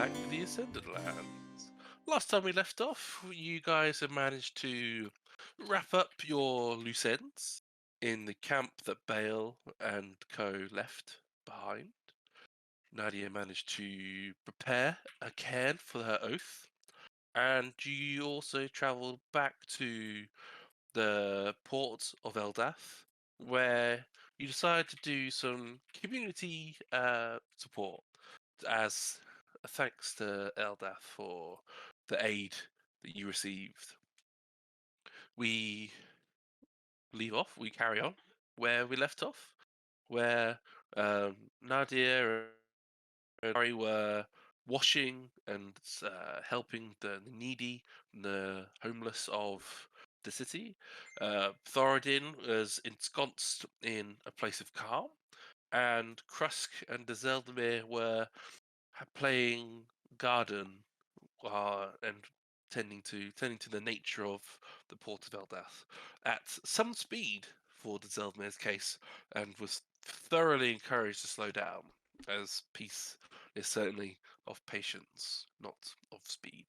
back to the Ascendant Lands. Last time we left off, you guys have managed to wrap up your loose ends in the camp that Bale and co left behind. Nadia managed to prepare a cairn for her oath, and you also travelled back to the port of Eldath, where you decided to do some community support as a thanks to Eldath for the aid that you received. We we carry on where we left off, where Nadia and Talari were washing and helping the needy and the homeless of the city. Thoradin was ensconced in a place of calm, and Krusk and Deszeldmiir were playing garden and tending to the nature of the port of Eldath at some speed for the Deszeldmir's case, and was thoroughly encouraged to slow down, as peace is certainly of patience, not of speed.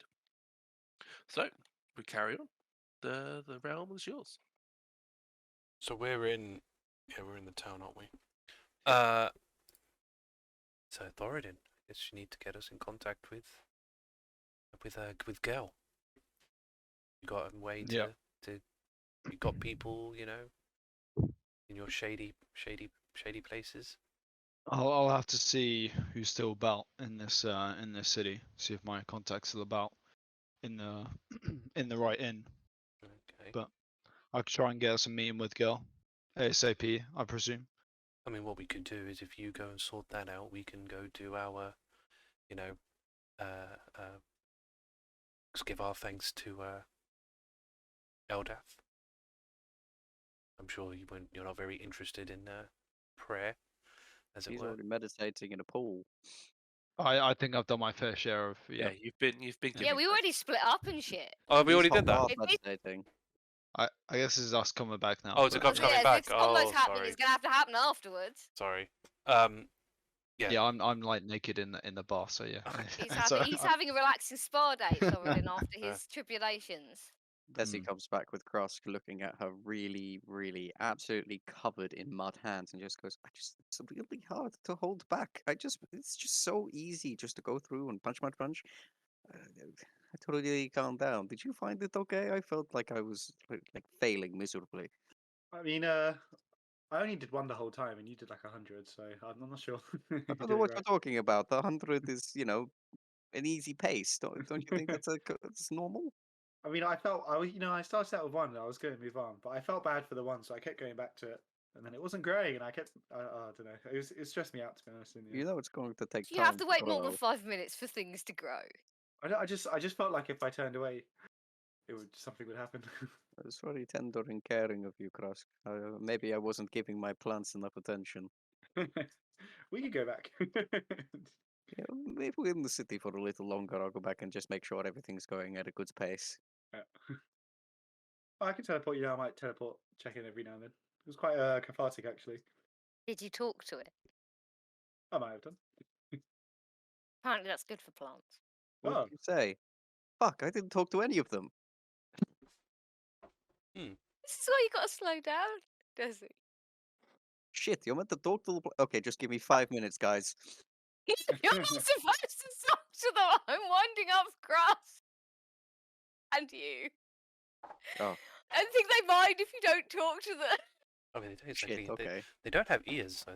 So we carry on. The realm is yours. So we're in the town, aren't we? Yep. So Thoradin, I guess you need to get us in contact with Gel. You got a way to you got people, in your shady places. I'll have to see who's still about in this city. See if my contact's still about in the in the right inn. Okay. But I could try and get us a meeting with Girl ASAP, I presume. I mean, what we could do is if you go and sort that out, we can go do our, give our thanks to Eldath. I'm sure you're not very interested in prayer, as it He's were. already meditating in a pool. I think I've done my fair share of Yeah, you've been. Yeah, we already split up and shit. Oh, we already did that. While meditating. I guess this is us coming back now. Oh, it's a but, cop's coming back. It's almost Oh, happening. sorry. It's gonna have to happen afterwards. Sorry. Yeah. Yeah, I'm like naked in the bar, so yeah. He's having a relaxing spa day, Thoradin, after his tribulations. Desi comes back with Krusk looking at her really, really absolutely covered in mud hands and just goes, it's really hard to hold back. It's just so easy just to go through and punch. I totally calmed down. Did you find it okay? I felt like I was like failing miserably. I mean, I only did one the whole time, and you did like 100, so I'm not sure. I don't know what you're talking about. The 100 is, an easy pace. Don't you think that's normal? I mean, I started out with one, and I was going to move on, but I felt bad for the one, so I kept going back to it, and then it wasn't growing, and I don't know. It stressed me out, to be honest. It's going to take time. You have to wait more than 5 minutes for things to grow. I just felt like if I turned away, something would happen. I was very tender and caring of you, Krusk. Maybe I wasn't giving my plants enough attention. We could go back. Yeah, maybe we're in the city for a little longer. I'll go back and just make sure everything's going at a good pace. Yeah. I can teleport you now. I might teleport, check in every now and then. It was quite cathartic, actually. Did you talk to it? I might have done. Apparently that's good for plants. What did you say? Fuck, I didn't talk to any of them. This is why you gotta slow down, does it? Shit, you're meant to talk to the... Okay, just give me 5 minutes, guys. You're not supposed to talk to them. I'm winding up grass. And you. Oh. I don't think they mind if you don't talk to them. I mean, they don't Shit, okay. they don't have ears, so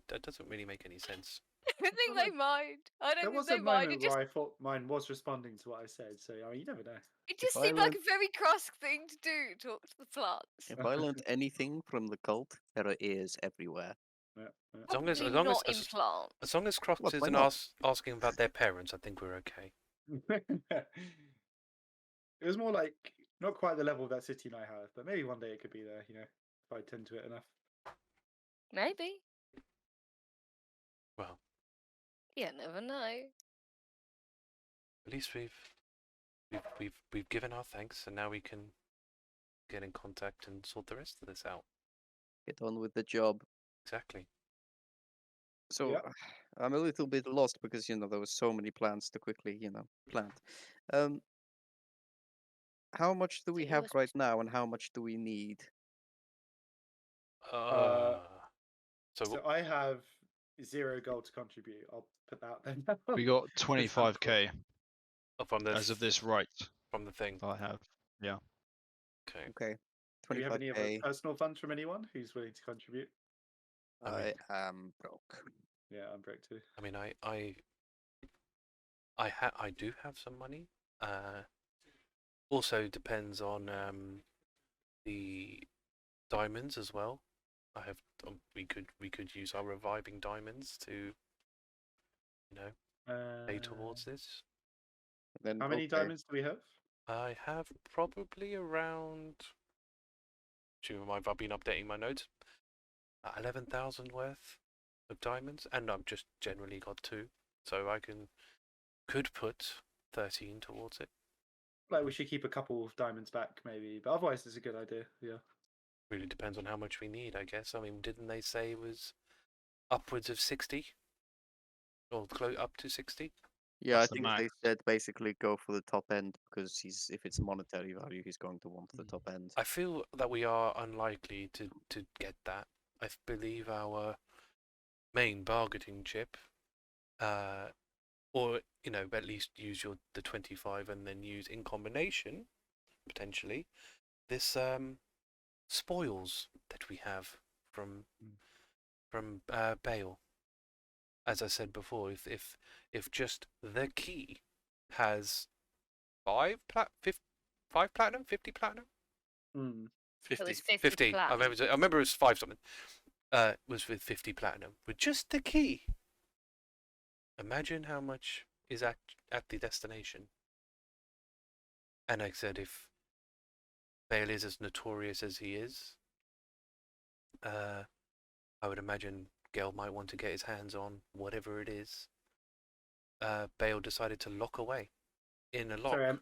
that doesn't really make any sense. I don't think they mind. I don't There think was they a mind. moment where I thought mine was responding to what I said, so I mean, you never know. It just If I seemed like learned- a very Krusk thing to do, talk to the plants. If I learned anything from the cult, there are ears everywhere. Yeah. As long as Probably not in plants. as long as Crocs What, why isn't not? asking about their parents, I think we're okay. It was more like not quite the level that City and I have, but maybe one day it could be there. If I tend to it enough. Maybe. Well, You never know. at least we've given our thanks, and now we can get in contact and sort the rest of this out. Get on with the job. Exactly. So Yeah. I'm a little bit lost because there were so many plans to quickly plant. Um, how much do So we you have were right supposed now, and how much do we need? Uh, so So I have 0 gold to contribute. I'll put that then. We got It's helpful. 25k from the as of this right from the thing. that I have. Yeah. Okay. Okay, Do we have any other 25k. personal funds from anyone who's willing to contribute? I mean- I am broke. Yeah, I'm broke too. I mean, I do have some money. Also depends on the diamonds as well. I have. We could use our reviving diamonds to, pay towards this. Then How many okay. diamonds do we have? I have probably around. I've been updating my notes. 11,000 worth of diamonds, and I've just generally got 2, so I could put 13 towards it. Like we should keep a couple of diamonds back, maybe. But otherwise, it's a good idea. Yeah. Really depends on how much we need, I guess. I mean, didn't they say it was upwards of 60? Or up to 60? Yeah, That's I the think they max. said basically go for the top end because if it's monetary value, he's going to want the top end. I feel that we are unlikely to get that. I believe our main bargaining chip, or at least use the 25 and then use in combination, potentially, this spoils that we have from Bale. As I said before, if just the key has 5 platinum, 50 platinum, Mm. It was 50. 50 I remember it was 5 something. Was with 50 platinum with just the key. Imagine how much is at the destination. And like I said, if Bale is as notorious as he is, I would imagine Gale might want to get his hands on whatever it is. Bale decided to lock away in a lock. Sorry,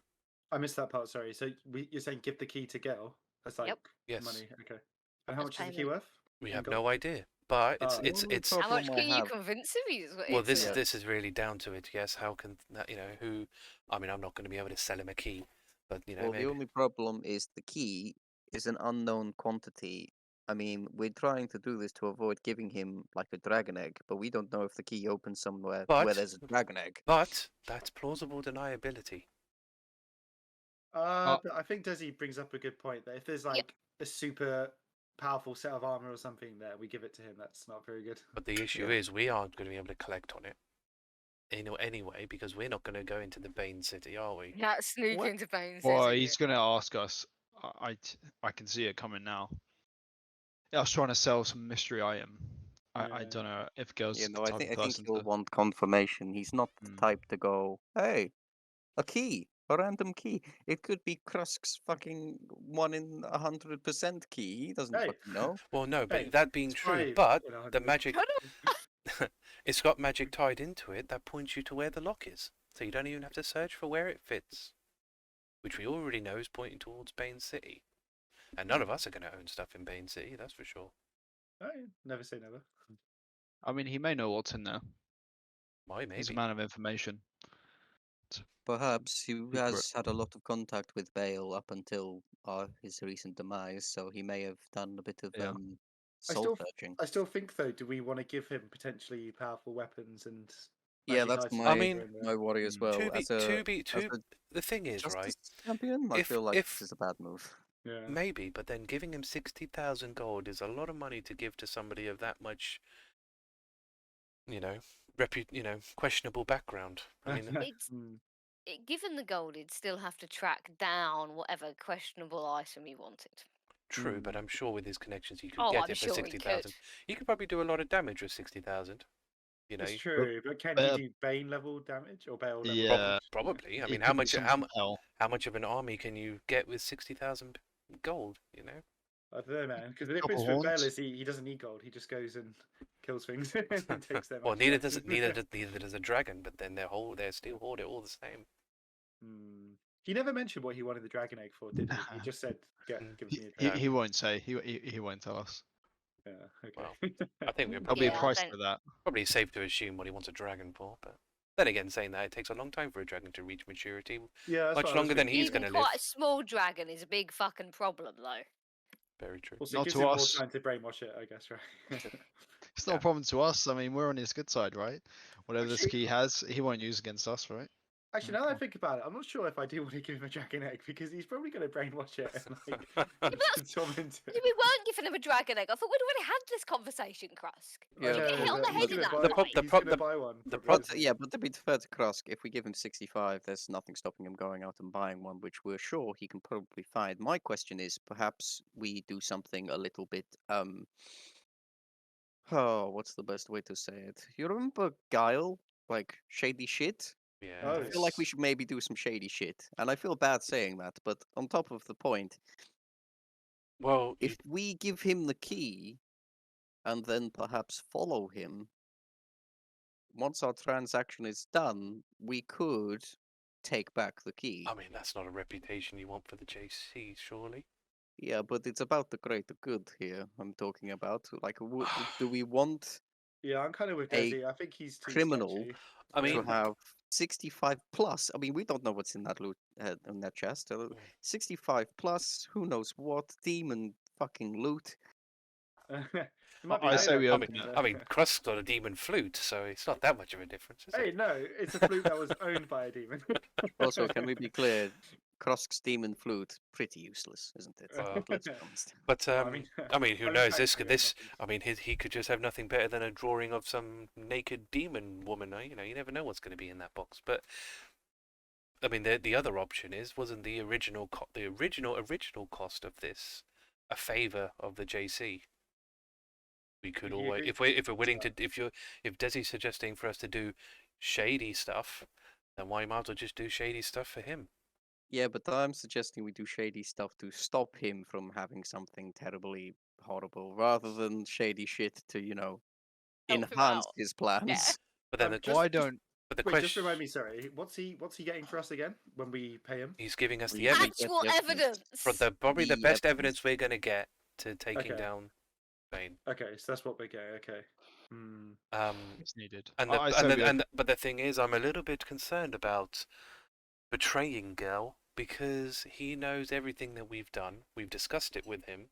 I missed that part. Sorry. So you're saying give the key to Gale? That's like Yes. money. Okay. And how As much is the key payment. worth? We in have gold? no idea, but Oh. The only it's How problem much I can you have- convince him he's well, this into? this is really down to it. Yes, how can that, who? I mean, I'm not going to be able to sell him a key, but Well, maybe. the only problem is the key is an unknown quantity. I mean, we're trying to do this to avoid giving him like a dragon egg, but we don't know if the key opens somewhere where But- there's a dragon egg. But that's plausible deniability. But I think Desi brings up a good point that if there's Yep. like a super powerful set of armor or something there, we give it to him. That's not very good. But the issue Yeah. is we aren't going to be able to collect on it. Anyway, because we're not going to go into the Bane City, are we? Yeah, sneak What? into Bane Well, City. he's gonna ask us. I can see it coming now. I was trying to sell some mystery item. I Yeah. don't know if girls the I type think of I think person he'll to. want confirmation. He's not the Mm. type to go, "Hey, a key, a random key." It could be Krusk's fucking 1 in 100% key. He doesn't Hey. fucking know. Well, no, but Hey, that being it's true, 5 but in the 100. magic, Shut it's got magic tied into it that points you to where the lock is, so you don't even have to search for where it fits, which we already know is pointing towards Bane City, and none of us are going to own stuff in Bane City, that's for sure. Hey, never say never. I mean, he may know what's in there. Why He's a maybe? man of information. Perhaps he Secret. has had a lot of contact with Bale up until his recent demise, so he may have done a bit of Yeah. soul searching. I still think though, do we want to give him potentially powerful weapons and? Yeah, magic that's items my I mean, here and there? my worry as well. To be, As a the thing is, right? justice champion, I if- feel like if- this is a bad move. Yeah. Maybe, but then giving him 60,000 gold is a lot of money to give to somebody of that much, questionable background. I mean, It's Hmm. given the gold, he'd still have to track down whatever questionable item he wanted. true, but I'm sure with his connections he could Oh, get I'm it for sure he 60,000. could. You could probably do a lot of damage with 60,000. It's true, but can Bale- he do Bane level damage or Bale level Yeah. damage? Probably. I It mean, could how be much? some How compel. much of an army can you get with 60,000 gold? I don't know, man. Because the difference Couple with Bale horns. is he doesn't need gold. He just goes and kills things and takes them. Well, neither does a dragon, but then they're still hoard it all the same. He never mentioned what he wanted the dragon egg for, did he? He just said, "Give me a He, dragon." he won't say. He won't tell us. Yeah. Okay. Well, I think we're There'll be a Yeah, I price don't- for that. probably safe to assume what he wants a dragon for, but then again, saying that, it takes a long time for a dragon to reach maturity. Yeah, that's Much what I was longer than thinking. he's Even gonna quite live. a small dragon is a big fucking problem, though. Very true. Also, it Not gives to him more us. time to brainwash it, I guess, right? It's not Yeah. a problem to us. I mean, we're on his good side, right? Whatever this Actually- key has, he won't use against us, right? Actually, now that I Okay. think about it, I'm not sure if I do want to give him a dragon egg because he's probably going to brainwash it and like that's- torment it. We weren't giving him a dragon egg. I thought we'd already had this conversation, Krusk. Yeah, You get hit on the but head he's in gonna that buy- The prob- fight. the he's prob- gonna the- buy one. the probably, prob- Yeah, but to be fair to Krusk, if we give him 65, there's nothing stopping him going out and buying one, which we're sure he can probably find. My question is, perhaps we do something a little bit, oh, what's the best way to say it? You remember Guile? Like, shady shit? Yeah. Oh, I feel like we Yes. should maybe do some shady shit. And I feel bad saying that, but on top of the point, Well, if we give him the key and then perhaps follow him, once our transaction is done, we could take back the key. I mean, that's not a reputation you want for the JC, surely. Yeah, but it's about the greater good here. I'm talking about. Like, do we want Yeah, I'm kind of with A Desi. I think he's too criminal sketchy. I Yeah. mean, to have 65 plus? I mean, we don't know what's in that loot in that chest. 65 plus, who knows what demon fucking loot? It might be I say Halo we I open mean, it. I mean, Krusk's got a demon flute, so it's not that much of a difference, is Hey, it? no, it's a flute that was owned by a demon. Also, can we be clear? Krusk's demon flute, pretty useless, isn't it? Well, Let's be honest. But I who mean, knows? This factory, this nothing. I mean, he could just have nothing better than a drawing of some naked demon woman. You know, you never know what's going to be in that box. But I mean, the other option wasn't the original original cost of this a favor of the JC. We could You always, do- if we're willing to, if Desi's suggesting for us to do shady stuff, then why might as well just do shady stuff for him? Yeah, but I'm suggesting we do shady stuff to stop him from having something terribly horrible, rather than shady shit to, Help him enhance out. his plans. But then Just- Why don't? but the Wait, question, just remind me. Sorry, what's he getting for us again when we pay him? he's giving us the We- evidence. Actual the evidence. evidence. For probably the The best evidence. evidence we're going to get to taking Okay. down Bane. Okay, so that's what we're getting. Okay. Hmm. It's needed. And I say we open- but the thing is, I'm a little bit concerned about betraying Gel because he knows everything that we've done. We've discussed it with him.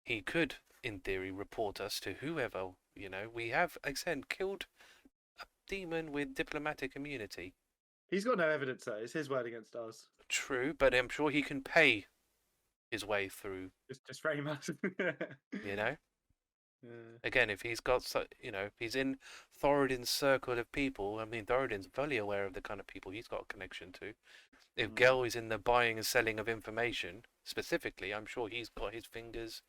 He could, in theory, report us to whoever. You know, we have, again, killed a demon with diplomatic immunity. He's got no evidence though. It's his word against ours. True, but I'm sure he can pay his way through. Just frame us. You know. Yeah. Again, if he's got, if he's in Thoradin's circle of people, I mean, Thoradin's fully aware of the kind of people he's got a connection to. If Gel is in the buying and selling of information, specifically, I'm sure he's got his fingers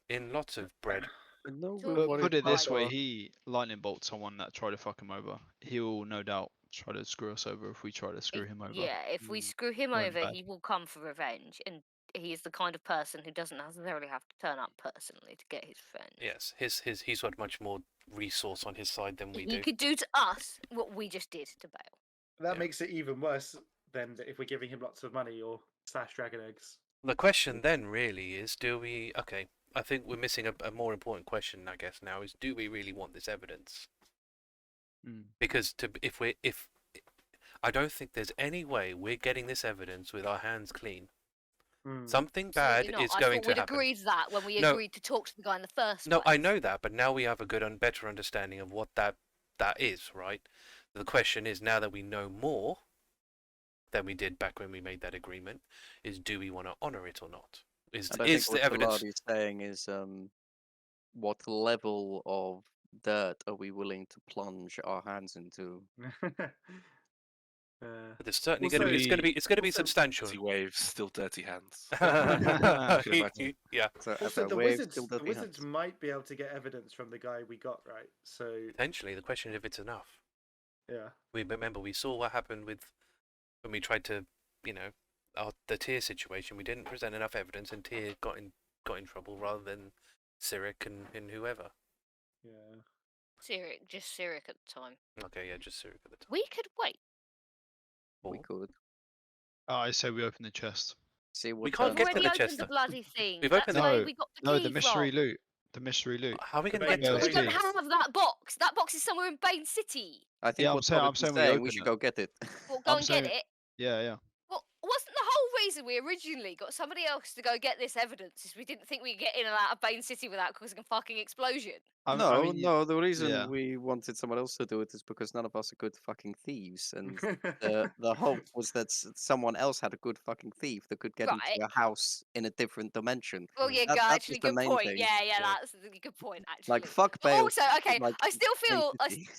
in lots of bread. No, But we're Put worried it this about way: our- he lightning bolts someone that tried to fuck him over. He will no doubt try to screw us over if we try to screw him over. Yeah, if we Mm. screw him We're in over, bad. he will come for revenge, and he is the kind of person who doesn't necessarily have to turn up personally to get his revenge. Yes, he's got much more resource on his side than we He do. could do to us what we just did to Bale. That Yeah. makes it even worse than if we're giving him lots of money or / dragon eggs. The question then really is, do we? Okay, I think we're missing a more important question, I guess now is, do we really want this evidence? Mm. Because if I don't think there's any way we're getting this evidence with our hands clean. Hmm. Something Absolutely bad not. is I going thought to we'd happen. agreed that when we No. agreed to talk to the guy in the first No, place. I know that, but now we have a good and better understanding of what that is, right? The question is, now that we know more than we did back when we made that agreement, is do we want to honor it or not? Is And I is think the what evidence? Talari is saying is, what level of dirt are we willing to plunge our hands into? But it's certainly Also- going to be. It's going to be also- substantial. Dirty waves, still dirty hands. Can imagine. Yeah, So, Also, as the a wave, wizards, still the dirty wizards hands. might be able to get evidence from the guy we got, right? So potentially. The question is if it's enough. yeah, We remember we saw what happened with when we tried to, the Tyr situation. We didn't present enough evidence, and Tyr got in trouble rather than Cyric and whoever. yeah. Just Cyric at the time. Okay, yeah, just Cyric at the time. We could wait. We Or- could. I say we open the chest. See what can't We've get to already the opened chest, the though. bloody thing. We've That's opened the- where No, we got the No, key the mystery from. loot. The mystery loot. How are we The going to get main to Those We it? don't key. have that box. That box is somewhere in Bane City. I think I'm what saying- I'm Thoradin's saying we saying, open we should it. go get it. Well, go I'm and saying- get it. Yeah. Well, wasn't the whole reason we originally got somebody else to go get this evidence is we didn't think we'd get in and out of Bane City without causing a fucking explosion? No, mean, no. The reason yeah. we wanted someone else to do it is because none of us are good fucking thieves, and the hope was that someone else had a good fucking thief that could get Right. into a house in a different dimension. Well, yeah, That- go, that actually, was the good main point. thing. Yeah, Yeah. that's a good point, actually. Like fuck But Bale. also, okay, like, I still Bane feel City.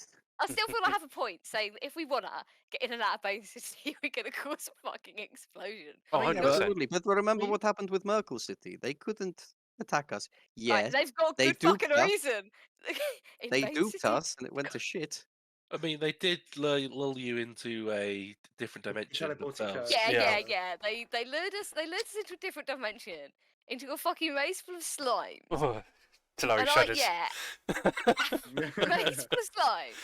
I still feel I have a point saying that if we wanna get in and out of Bane City, we're gonna cause a fucking explosion. Oh, I mean, 100%. Absolutely, but remember we- what happened with Merkel City? They couldn't attack us. Right, Yes, they've got they good fucking duped us. reason. In they Bane duped City. us, and it went to shit. I mean, they did lull you into a different dimension teleported themselves. Kurt. Yeah. They lured us into a different dimension, into a fucking maze full of slime. Oh, Talari And shudders. Maze full of slime,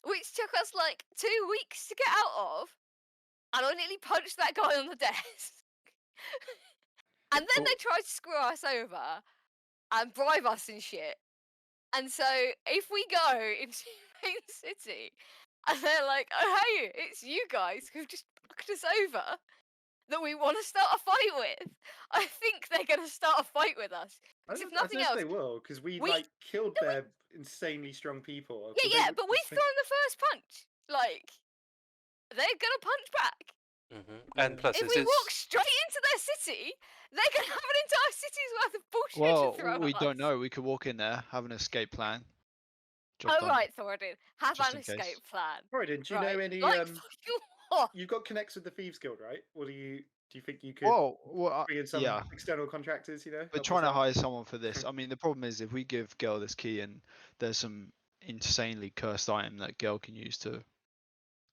which took us like 2 weeks to get out of, and I nearly punched that guy on the desk. And then they tried to screw us over and bribe us and shit. And so if we go into Main City and they're like, oh hey, it's you guys who've just fucked us over that we want to start a fight with, I think they're going to start a fight with us. I If don't nothing know if else, they will, because we we- like killed no, we- their insanely strong people. yeah, so they yeah, would but we've just thrown the first punch. Like, they're going to punch back. And plus, If this we is walk straight into their city, they're going to have an entire city's worth of bullshit Well, to throw we at don't us. know. We could walk in there, have an escape plan. Job Oh, done. right, Thoradin. Have Just an in case. escape plan. Croydon, do you right. know any? Like, fucking what? You've got connects with the Thieves Guild, right? What do you think you could Well, bring in some yeah. external contractors? You know, We're help trying us to out? hire someone for this. I mean, the problem is if we give Gil this key and there's some insanely cursed item that Gil can use to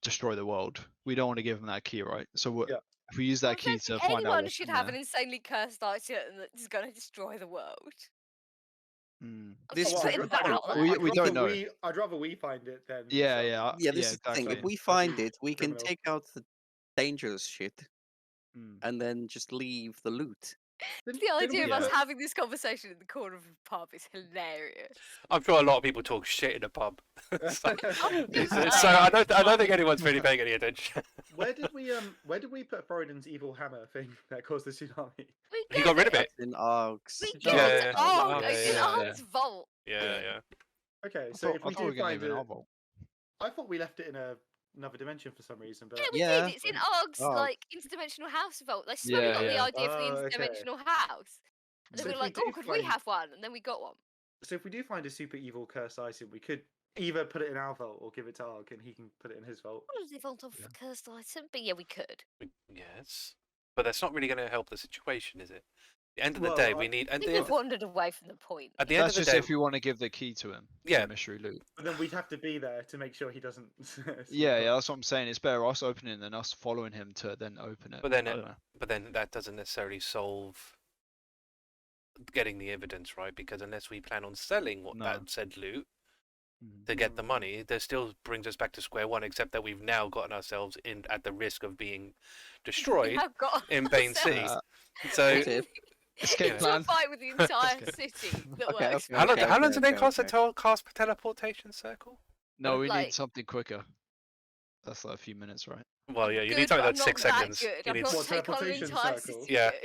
destroy the world, we don't want to give him that key, right? So Yeah. if we use Well, that I key don't to think find out anyone what's should in have there. an insanely cursed item that's going to destroy the world. Hmm. I'm This just is a putting good that point. out there. We don't know. I'd rather we find it than. Yeah, some- yeah, Yeah, this is the thing. If exactly. we find it, we can criminal. take out the dangerous shit Hmm. and then just leave the loot. Didn't- The didn't idea we of us put- having this conversation in the corner of a pub is hilarious. I'm sure a lot of people talk shit in a pub. so Yeah. so I don't think anyone's really paying any attention. Where did we put Thoradin's evil hammer thing that caused the tsunami? We He got rid of it. That's in Args. We Yeah, gave it yeah, to Arg. yeah, It's in yeah, Arg's vault. Yeah. Okay, I so thought, if I we thought we do were going to find leave it in it, our vault. I thought we left it in another dimension for some reason, but Yeah, we Yeah. did. It's in Arg's Arg. like interdimensional house vault. They slowly Yeah, got the yeah. idea for the Oh, okay. interdimensional house. And So then we if were we like, do oh, could we find- have one? And then we got one. so if we do find a super evil cursed item, we could either put it in our vault or give it to Arg, and he can put it in his vault. What is the vault of a cursed item? But yeah, we could. Yes. But that's not really going to help the situation, is it? At the end of the Well, day, I we need. I think we've wandered away from the point. At the end That's of the just day, if we want to give the key to him. for Yeah. the mystery loot. But then we'd have to be there to make sure he doesn't. Yeah, that's what I'm saying. It's better us opening than us following him to then open it. But then I it- don't know. But then that doesn't necessarily solve getting the evidence, right? Because unless we plan on selling what No. that said loot Mhm. to get the money, that still brings us back to square one. Except that we've now gotten ourselves in at the risk of being We destroyed have got in Bane City. ourselves So That's it. Escape into a plan. fight with the entire Okay. city that Okay, works. okay. how long? How long okay, do they okay, cost okay. to cast teleportation circle? No, we like- need something quicker. That's like a few minutes, right? Well, yeah, you Good, need something but that's I'm 6 not that seconds. good. You I'm need not What, take on an teleportation entire circle? city. Yeah. good.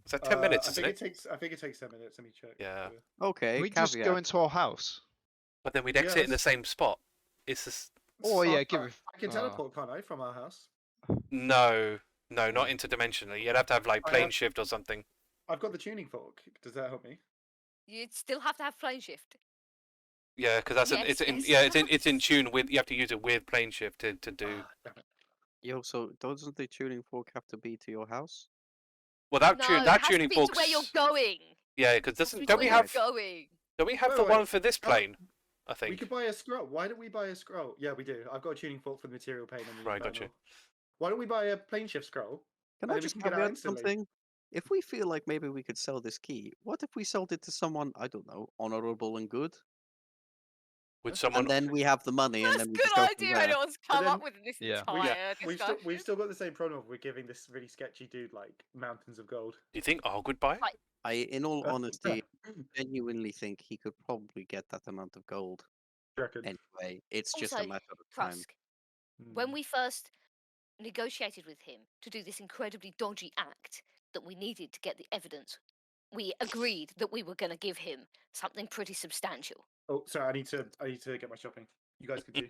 it's like 10 minutes, I isn't think it? I think it takes 10 minutes. Let me check. Yeah. Okay, we just caveat. go into our house. But then we'd exit in the Yes. same spot. It's just Oh yeah, I- give it. I can teleport, can't I, from our house? no, not interdimensionally. You'd have to have like I plane have- shift or something. I've got the tuning fork. Does that help me? You'd still have to have plane shift. Yeah, because that's Yes, it's in tune with. You have to use it with plane shift to do. Ah, damn it. Yo, so doesn't the tuning fork have to be to your house? Well, that No, tune it that has to tuning be to forks. where you're going. Yeah, because It has to be doesn't to don't we where you're have going? don't we have Wait, the wait, one wait. for this Oh, plane? I We think. could buy a scroll. Why don't we buy a scroll? Yeah, we do. I've got a tuning fork for the material pane and the Right, gotcha. infernal. Why don't we buy a plane shift scroll? Can And I then we just can get out caveat instantly. something? If we feel like maybe we could sell this key, what if we sold it to someone, I don't know, honorable and good? With someone. And then we have the money, and That's then a we good just go from idea there. anyone's come then- up with in this Yeah. entire We've discussion. still got the same problem. We're giving this really sketchy dude like mountains of gold. Do you think Arg would buy? Right. In all Yeah. honesty, genuinely think he could probably get that amount of gold Reckon. anyway. It's just Also, a matter of time. Krusk, when Mm. we first negotiated with him to do this incredibly dodgy act that we needed to get the evidence, we agreed that we were going to give him something pretty substantial. Oh, sorry. I need to get my shopping. You guys can do.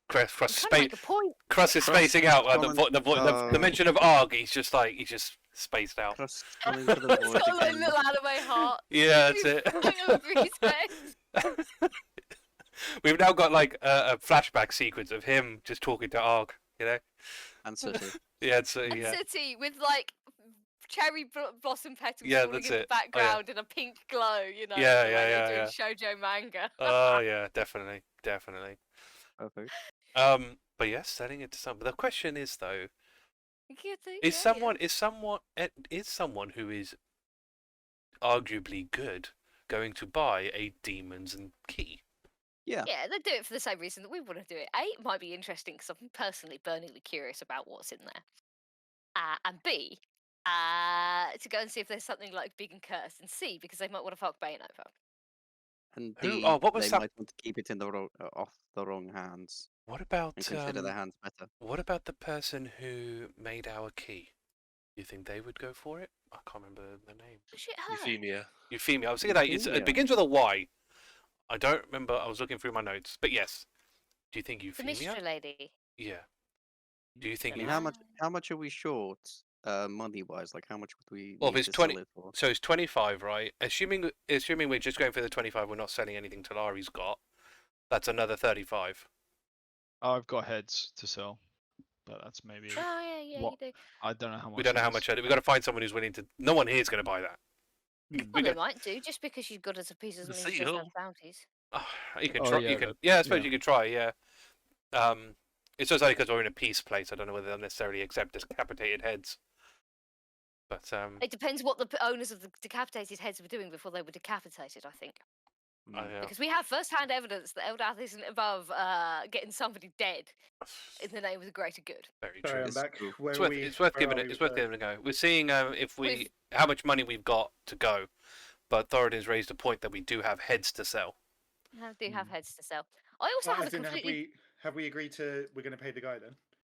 Crust I'm trying to make a point. Crust is Crust spacing out. gone The mention of Arg, he's just spaced out. Crust gone into the It's void got like again. little anime heart. Yeah, that's it. Flying over his face. We've now got like a flashback sequence of him just talking to Arg. You know? And City. Yeah, it's And yeah. City with like cherry blossom petals Yeah, falling that's in the it. Oh, yeah. background and a pink glow, you know. Yeah, the yeah, way yeah, they do in shoujo manga. Oh yeah, definitely. Perfect. But yes, selling it to someone. The question is though, Yeah, is someone who is arguably good going to buy a demons and key? Yeah. Yeah, they do it for the same reason that we want to do it. A, it might be interesting because I'm personally burningly curious about what's in there. And B, to go and see if there's something like big and cursed. And C, because they might want to fuck Bane over. And Who- D, oh, what was they that- might want to keep it in the off the wrong hands What about and consider their hands better. what about the person who made our key? You think they would go for it? I can't remember the name. Shit, her. Euphemia. Euphemia. I was thinking that it Euphemia. begins with a Y. I don't remember. I was looking through my notes, but yes. Do you think The Euphemia? mystery lady. Yeah. Do you I think? mean, how much are we short, money wise? Like, how much would we Well, if need it's to 20 sell it for? So it's 25, right? Assuming we're just going for the 25, we're not selling anything Talari's got. That's another 35. I've got heads to sell, but that's maybe. Oh, yeah, What? you do. I don't know how much. We don't know it how is. much. We've got to find someone who's willing to. No one here is going to buy that. Well, We they got, might do, just because she's got us a piece of The something she doesn't seal. have bounties. you can Oh, try. yeah, You can. that- Yeah, I suppose yeah. you could try. Yeah. It's just only because we're in a peace place. I don't know whether they'll necessarily accept decapitated heads. But It depends what the owners of the decapitated heads were doing before they were decapitated, I think. yeah. Because we have first-hand evidence that Eldath isn't above getting somebody dead in the name of the greater good. Very Sorry, true. I'm It's back. true. Where It's are worth, we? it's worth Where giving are it. we It's with worth giving it a go. We're seeing if We've- how much money we've got to go. But Thoradin's raised a point that we do have heads to sell. I do have heads to sell. I also Well, have a as in, completely. have we agreed to we're going to pay the guy then?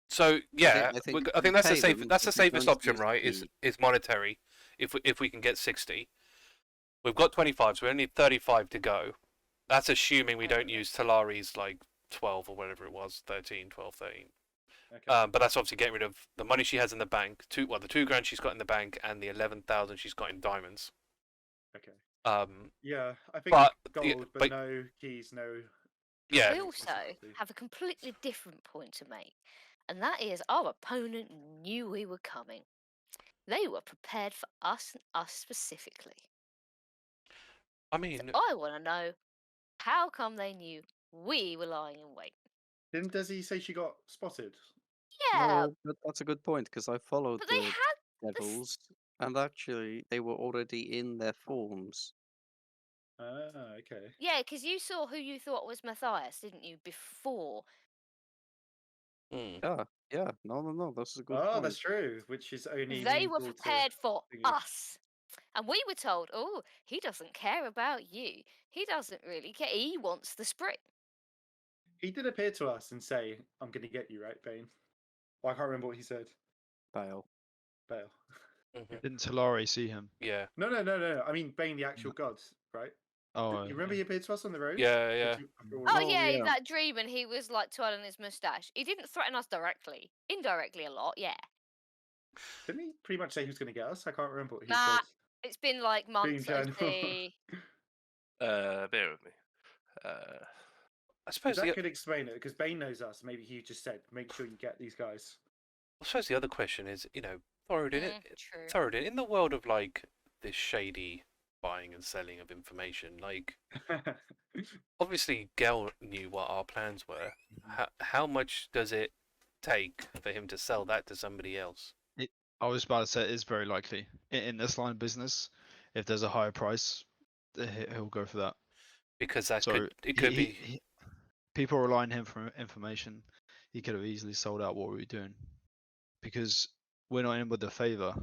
So yeah, I think I think that's the pay safe. them, That's the but we safest don't option, use the right? key. Is monetary. If we can get 60, we've got 25, so we only need 35 to go. That's assuming we don't use Talari's like 12 or whatever it was, 13, 12, 13. Okay. But that's obviously getting rid of the money she has in the bank. The $2,000 she's got in the bank and the 11,000 she's got in diamonds. Okay. Um, Yeah, I think but- gold, yeah, but but- no keys, no. yeah. We also have a completely different point to make, and that is our opponent knew we were coming. They were prepared for us and us specifically. I So mean, I want to know, how come they knew we were lying in wait? Didn't Desi say she got spotted? Yeah, No, but that's a good point because I followed but they the had devils, and actually they were already in their forms. Ah, okay. yeah, because you saw who you thought was Matthias, didn't you? Before. hmm. Yeah. No. That's a good Oh, point. that's true. Which is only They were legal to prepared for thingy. us. And we were told, oh, he doesn't care about you. He doesn't really care. He wants the spring. He did appear to us and say, "I'm going to get you, right, Bane?" Well, I can't remember what he said. Bale. Bale. Mhm. Didn't Talari see him? Yeah, No. I mean, Bane, the actual god, right? Oh, You remember he appeared to us on the road? yeah. Oh, Oh, yeah, yeah. that dream, and he was like twirling his mustache. He didn't threaten us directly. Indirectly a lot, yeah. Didn't he pretty much say he was going to get us? I can't remember what he Nah, said. It's been like months, Dream I channel. see. Bear with me. I suppose That the could explain it because Bane knows us. Maybe he just said, "Make sure you get these guys." other question is, Thoradin, True. Thoradin, in the world of like this shady buying and selling of information, like obviously Gel knew what our plans were. How much does it take for him to sell that to somebody else? I was about to say it is very likely in this line of business. If there's a higher price, he'll go for that. Because that So could be. People rely on him for information. He could have easily sold out what we were doing, because we're not in with the favor.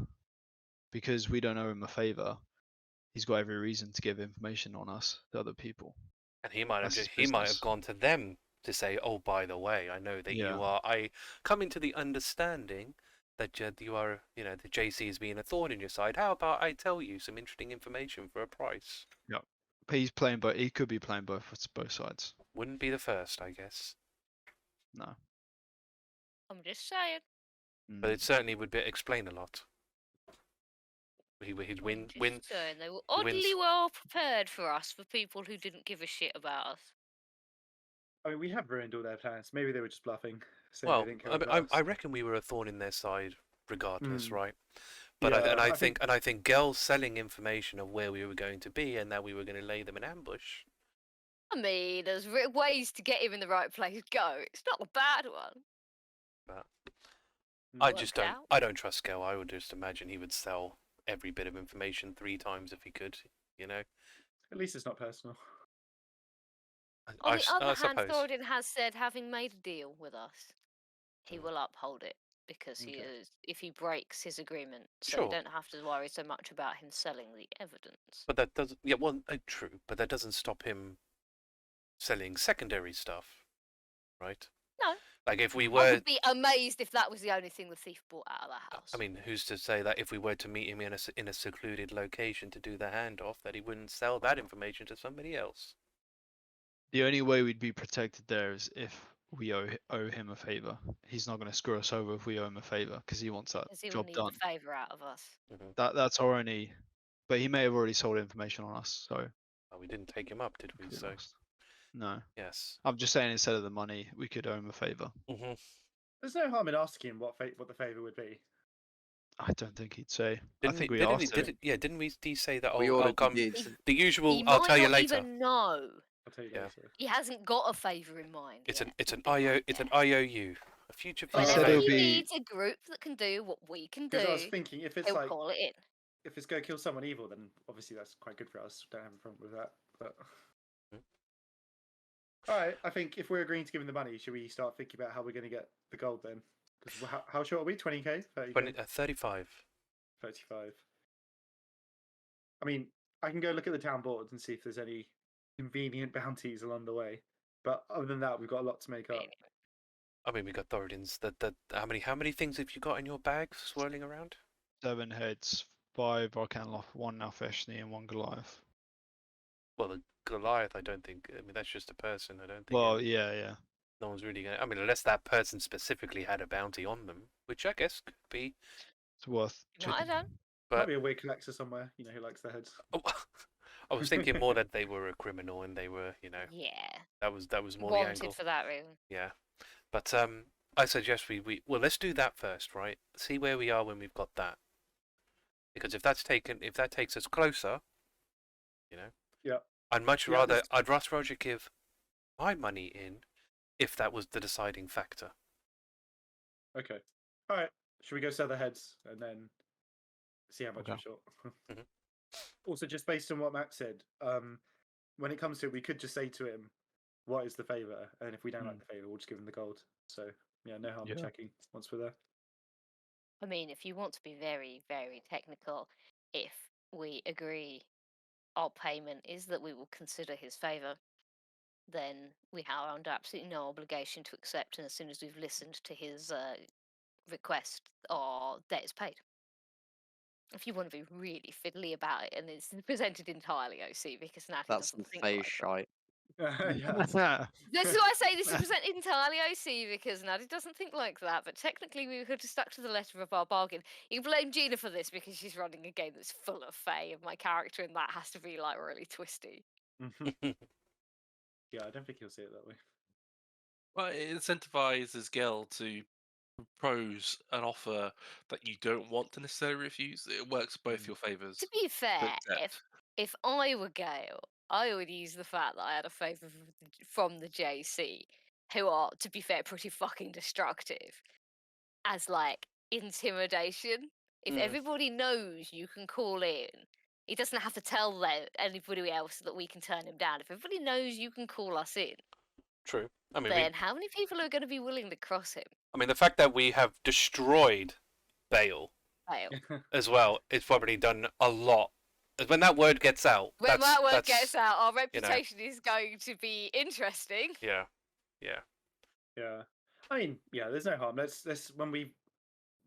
because we don't owe him a favor, he's got every reason to give information on us to other people. And he might have That's his he might have business. gone to them to say, "Oh, by the way, I know that Yeah. you are. I come into the understanding that you are, the JC is being a thorn in your side. How about I tell you some interesting information for a price?" But he's playing both. He could be playing both sides. Wouldn't be the first, I guess, No. I'm just saying. but it certainly would explain a lot. He'd I'm win. just saying. They were he wins- oddly well prepared for us, for people who didn't give a shit about us. I mean, we have ruined all their plans. Maybe they were just bluffing. Saying Well, they didn't care I, mean, about I us. reckon we were a thorn in their side, regardless, Mm. right? But Yeah, I I think Gel's selling information of where we were going to be and that we were going to lay them an ambush. I mean, there's ways to get him in the right place. Go. It's not a bad one. But Mm. I Worked just don't. out. I don't trust Gel. I would just imagine he would sell every bit of information 3 times if he could. At least it's not personal. On the other hand, suppose. Thoradin has said, having made a deal with us, he Mm. will uphold it because he Okay. is. If he breaks his agreement, so Sure. you don't have to worry so much about him selling the evidence. But that doesn't. Yeah, well, true. But that doesn't stop him selling secondary stuff, right? No. Like if we I were. would be amazed if that was the only thing the thief brought out of the house. I mean, who's to say that if we were to meet him in a secluded location to do the handoff, that he wouldn't sell that information to somebody else? The only way we'd be protected there is if we owe him a favor. He's not going to screw us over if we owe him a favor because he wants that Because he will job need done. the favour out of us. That's our only. But he may have already sold information on us, so. Oh, we didn't take him up, did we? if we So lost. No. yes. I'm just saying instead of the money, we could owe him a favor. Mm-hmm. There's no harm in asking him what the favor would be. I don't think he'd say. Didn't I think we, we didn't asked he, him. did, yeah, didn't we say that? We I'll already come. did. The usual. He I'll might tell you not later. even know. I'll tell you Yeah. later. He hasn't got a favour in mind. It's yet. an Nothing IO. like It's an that. IOU. A future He said Whenever it'll he be- needs a group that can do what we can do, Because I was thinking, if it's he'll like, call it in. if it's go kill someone evil, then obviously that's quite good for us. Don't have a problem with that. But Mm. all right, I think if we're agreeing to give him the money, should we start thinking about how we're going to get the gold then? Because how short are we? 20k, 30k, 35. 35. I mean, I can go look at the town boards and see if there's any convenient bounties along the way. But other than that, we've got a lot to make up. I mean, we got Thoradin's. How many things have you got in your bag swirling around? 7 heads, 5 Arcanloth, 1 Alfeshni, and 1 Goliath. Well, the Goliath, I don't think. I mean, that's just a person. I don't think. Well, yeah. No one's really gonna. I mean, unless that person specifically had a bounty on them, which I guess could be. It's worth Might have checking. done. Might But be a weird collector somewhere, who likes the heads. oh, I was thinking more that they were a criminal and they were, Yeah. that was more the Wanted angle. for that reason. Yeah, but I suggest we well, let's do that first, right? See where we are when we've got that. Because if that takes us closer, Yeah. I'd much Yeah, rather let's- give my money in if that was the deciding factor. Okay. All right. Should we go sell the heads and then see how much Okay. we're short? Mhm. Also, just based on what Max said, when it comes to it, we could just say to him, "What is the favor?" And if we don't like the favor, we'll just give him the gold. So yeah, no harm in Yeah. checking once we're there. I mean, if you want to be very, very technical, if we agree our payment is that we will consider his favour, then we are under absolutely no obligation to accept, and as soon as we've listened to his request, our debt is paid. If you want to be really fiddly about it, and it's presented entirely OC because Nadia That's some doesn't think phase like that. shite. Yeah. This is why I say this is presented entirely OC because Nadia doesn't think like that. But technically, we could have stuck to the letter of our bargain. You can blame Gina for this because she's running a game that's full of Fae, and my character in that has to be like really twisty. Yeah, I don't think he'll see it that way. Well, it incentivizes Gel to propose an offer that you don't want to necessarily refuse. It works both your favors. To be fair, accept. if I were Gale, I would use the fact that I had a favour from the JC, who are, to be fair, pretty fucking destructive, as like intimidation. If everybody knows you can call in, he doesn't have to tell anybody else that we can turn him down. If everybody knows you can call us in, True. I mean, then how many people are going to be willing to cross him? the fact that we have destroyed Bale Fail. as well, it's probably done a lot. When that word gets out, When that word that's, gets out, our you know. reputation is going to be interesting. Yeah. Yeah. I mean, yeah, there's no harm. Let's when we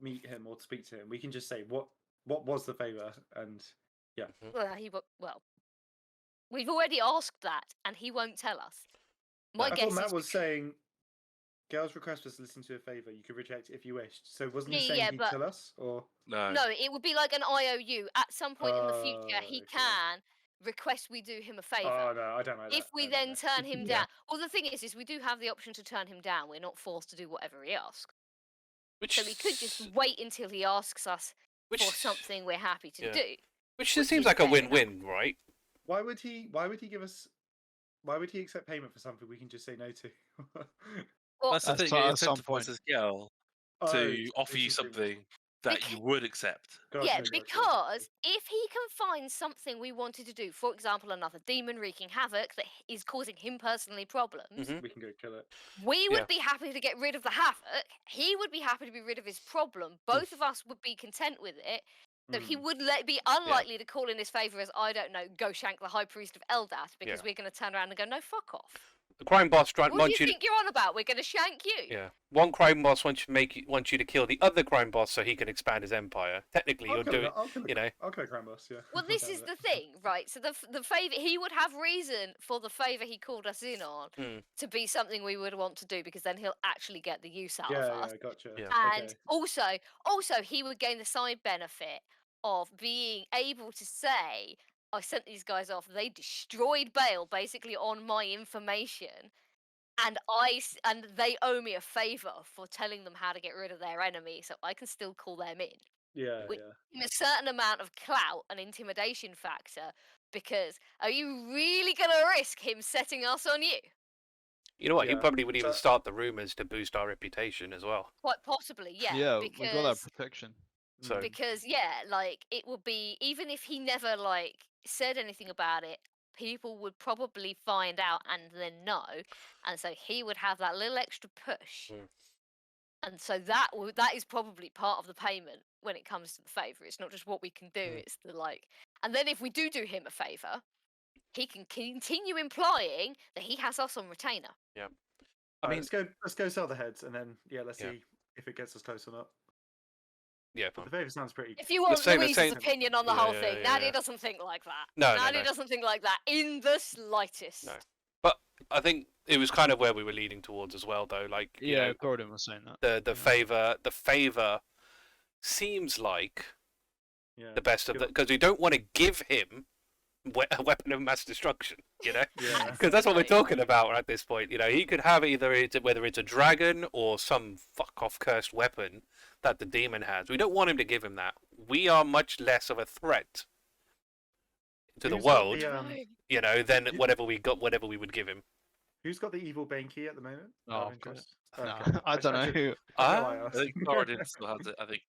meet him or speak to him, we can just say what was the favour, and Well, we've already asked that, and he won't tell us. My I guess thought Matt is was saying Gail's request was to listen to a favour. You could reject it if you wished. So wasn't he Yeah, saying yeah, he'd but- tell us, or No. no, it would be like an IOU. At some point in the future, he okay. can request we do him a favour. Oh no, I don't like that. If we No, no, then no. turn him Yeah. down, well, the thing is we do have the option to turn him down. We're not forced to do whatever he asks. Which So we could just wait until he asks us which, for something we're happy to yeah. do. Which which seems is like a fair enough. win-win, right? Why would he give us? Why would he accept payment for something we can just say no to? Well, That's the At thing. so- It at some point. incentivizes Gel Oh, to offer this you is true. something that you would accept. Gotcha, yeah, gotcha. because if he can find something we wanted to do, for example, another demon wreaking havoc that is causing him personally problems, Mhm. we can go kill it. we would Yeah. be happy to get rid of the havoc. He would be happy to be rid of his problem. Both of us would be content with it. So he Mm. would be unlikely to call in his favour as, I don't know, go shank the High Priest of Eldath, because Yeah. we're going to turn around and go, no, fuck off. The crime boss What do you wants you. think you're on about? We're going to shank you. Yeah. One crime boss wants you to kill the other crime boss so he can expand his empire. Technically, I'll you're kill doing. it. I'll kill You know. I'll kill a crime boss. Yeah. Well, I'm this down is with the it. thing, right? So the favour, he would have reason for the favour he called us in on Mm. to be something we would want to do, because then he'll actually get the use out of Yeah, us. yeah, gotcha. Yeah. And Okay. also he would gain the side benefit of being able to say, I sent these guys off, they destroyed Bale basically on my information, and and they owe me a favour for telling them how to get rid of their enemy, so I can still call them in. Yeah, Which- yeah. A certain amount of clout and intimidation factor, because are you really going to risk him setting us on you? You know what? He Yeah. probably would even So- start the rumors to boost our reputation as well. Quite possibly, yeah. Yeah, we got that because protection. So because yeah, like it would be, even if he never like said anything about it, people would probably find out and then know, and so he would have that little extra push. Mm. And so that is probably part of the payment when it comes to the favour. It's not just what we can do; it's the like. And then if we do him a favour, he can continue implying that he has us on retainer. I Alright, mean, let's go sell the heads, and then let's Yeah. see if it gets us close or not. yeah. But the favour sounds pretty. If you want same- the Louise's same- opinion on the Yeah, whole yeah, thing, yeah, Nadia yeah. doesn't think like that. No, Nadia no. doesn't think like that in the slightest. No. But I think it was kind of where we were leading towards as well, though. Like, you Yeah, know, Gordon was saying that. the favor seems like Yeah. the best of Give the, because we don't want to give him a weapon of mass destruction, you know, Yeah. because that's what we're Right. talking about at this point. You know, he could have whether it's a dragon or some fuck off cursed weapon that the demon has. We don't want him to give him that. We are much less of a threat to the Who's got world, Right. you know, than You- whatever we would give him. Who's got the evil Bane key at the moment? Oh, Out of I've got interest? No, Okay. I don't know should- who. I know I Ah, asked. I think Thoradin still has it. I think.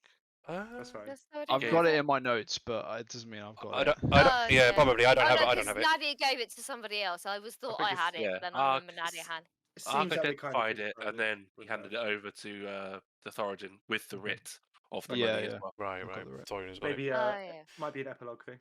That's fine. That's what I've it got is. it in my notes, but it doesn't mean I've got I it. don't. Oh, Yeah, yeah. probably. I don't Oh, have no, it. I don't 'cause have it. Nadia gave it to somebody else. I was thought think I it's- had it, yeah. but then I Ah, remember Nadia had. It Ark seems like they kind of identified it, forgot and then he handed it over to Thoradin with the writ of the Yeah, money as yeah. well. Right, I've got right. the right. Sorry, as well. Maybe Oh, yeah. might be an epilogue thing.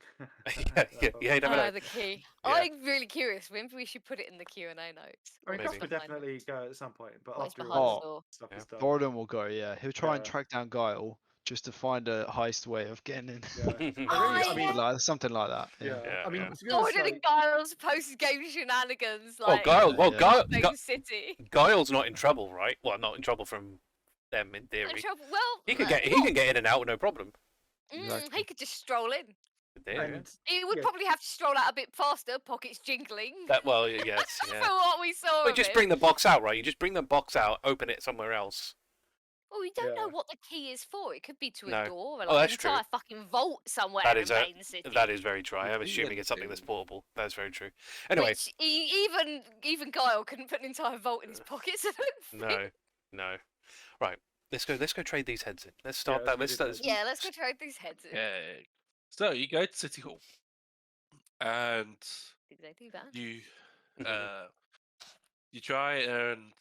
Yeah, you never know. The key. Yeah. I'm really curious. Maybe we should put it in the Q&A notes. I mean, Maybe. Gus would definitely go at some point, but What is after behind all the door? stuff Yeah. is done. Gordon will go, yeah. He'll try and Yeah. track down Guile just to find a heist way of getting in. Yeah. Oh, I mean, Like, something like that. yeah. Yeah, I mean, yeah. to be honest, Gordon like, and Giles post-game shenanigans. Well, Like, Guile. Well, yeah. Guile. City. Guile's not in trouble, right? Well, not in trouble from them in No theory. trouble. Well, He can get in and out, no problem. Exactly. He could just stroll in. There, yeah. and He would Yeah. probably have to stroll out a bit faster, pockets jingling. That well, yes, For yeah. what we saw. Well, of just him. bring the box out, right? You just bring the box out, open it somewhere else. Well, we don't know Yeah. what the key is for. It could be to a No. door or Oh, like that's an true. entire fucking vault somewhere That in is Main City. That is very true. I am Yeah, assuming it's something yeah. that's portable. That's very true. Anyway, Which even Guile couldn't put an entire vault in his pockets. I don't think. no. Right, let's go trade these heads in. Let's start Yeah, that. let's Let's do start. Yeah, let's go trade these heads in. Yeah. So you go to City Hall, and Did they do that? you you try and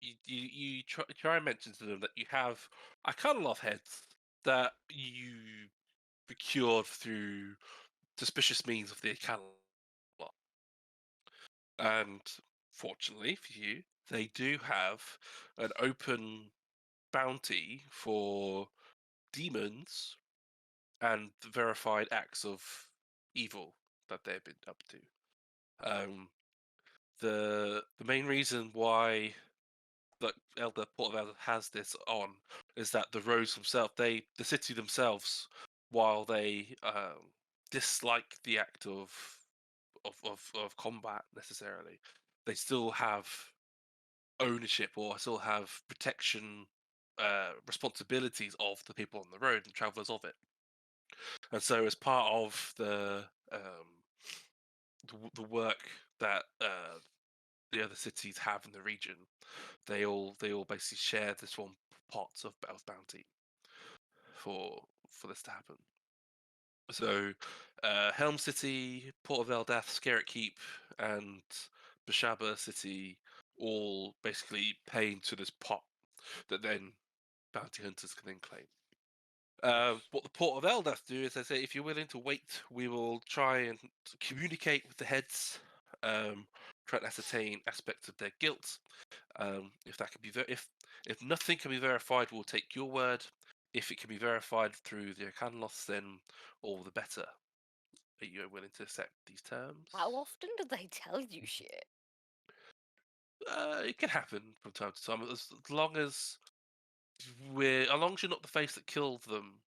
you try and mention to them that you have a couple of heads that you procured through suspicious means of the account. And fortunately for you, they do have an open bounty for demons and verified acts of evil that they've been up to. The main reason why that Elder Port of Elder has this on is that the roads themselves, the city themselves, while they dislike the act of combat necessarily, they still have ownership or still have protection responsibilities of the people on the road and travelers of it. And so, as part of the work that the other cities have in the region, they all basically share this one pot of bounty for this to happen. So, Helm City, Port of Eldath, Skerritt Keep, and Bashaba City all basically pay into this pot that then bounty hunters can then claim. What the Port of Eldath do is they say, if you're willing to wait, we will try and communicate with the heads, try and ascertain aspects of their guilt. If that can be if nothing can be verified, we'll take your word. If it can be verified through the Arcanoloths, then all the better. Are you willing to accept these terms? How often do they tell you shit? It can happen from time to time, as long as you're not the face that killed them.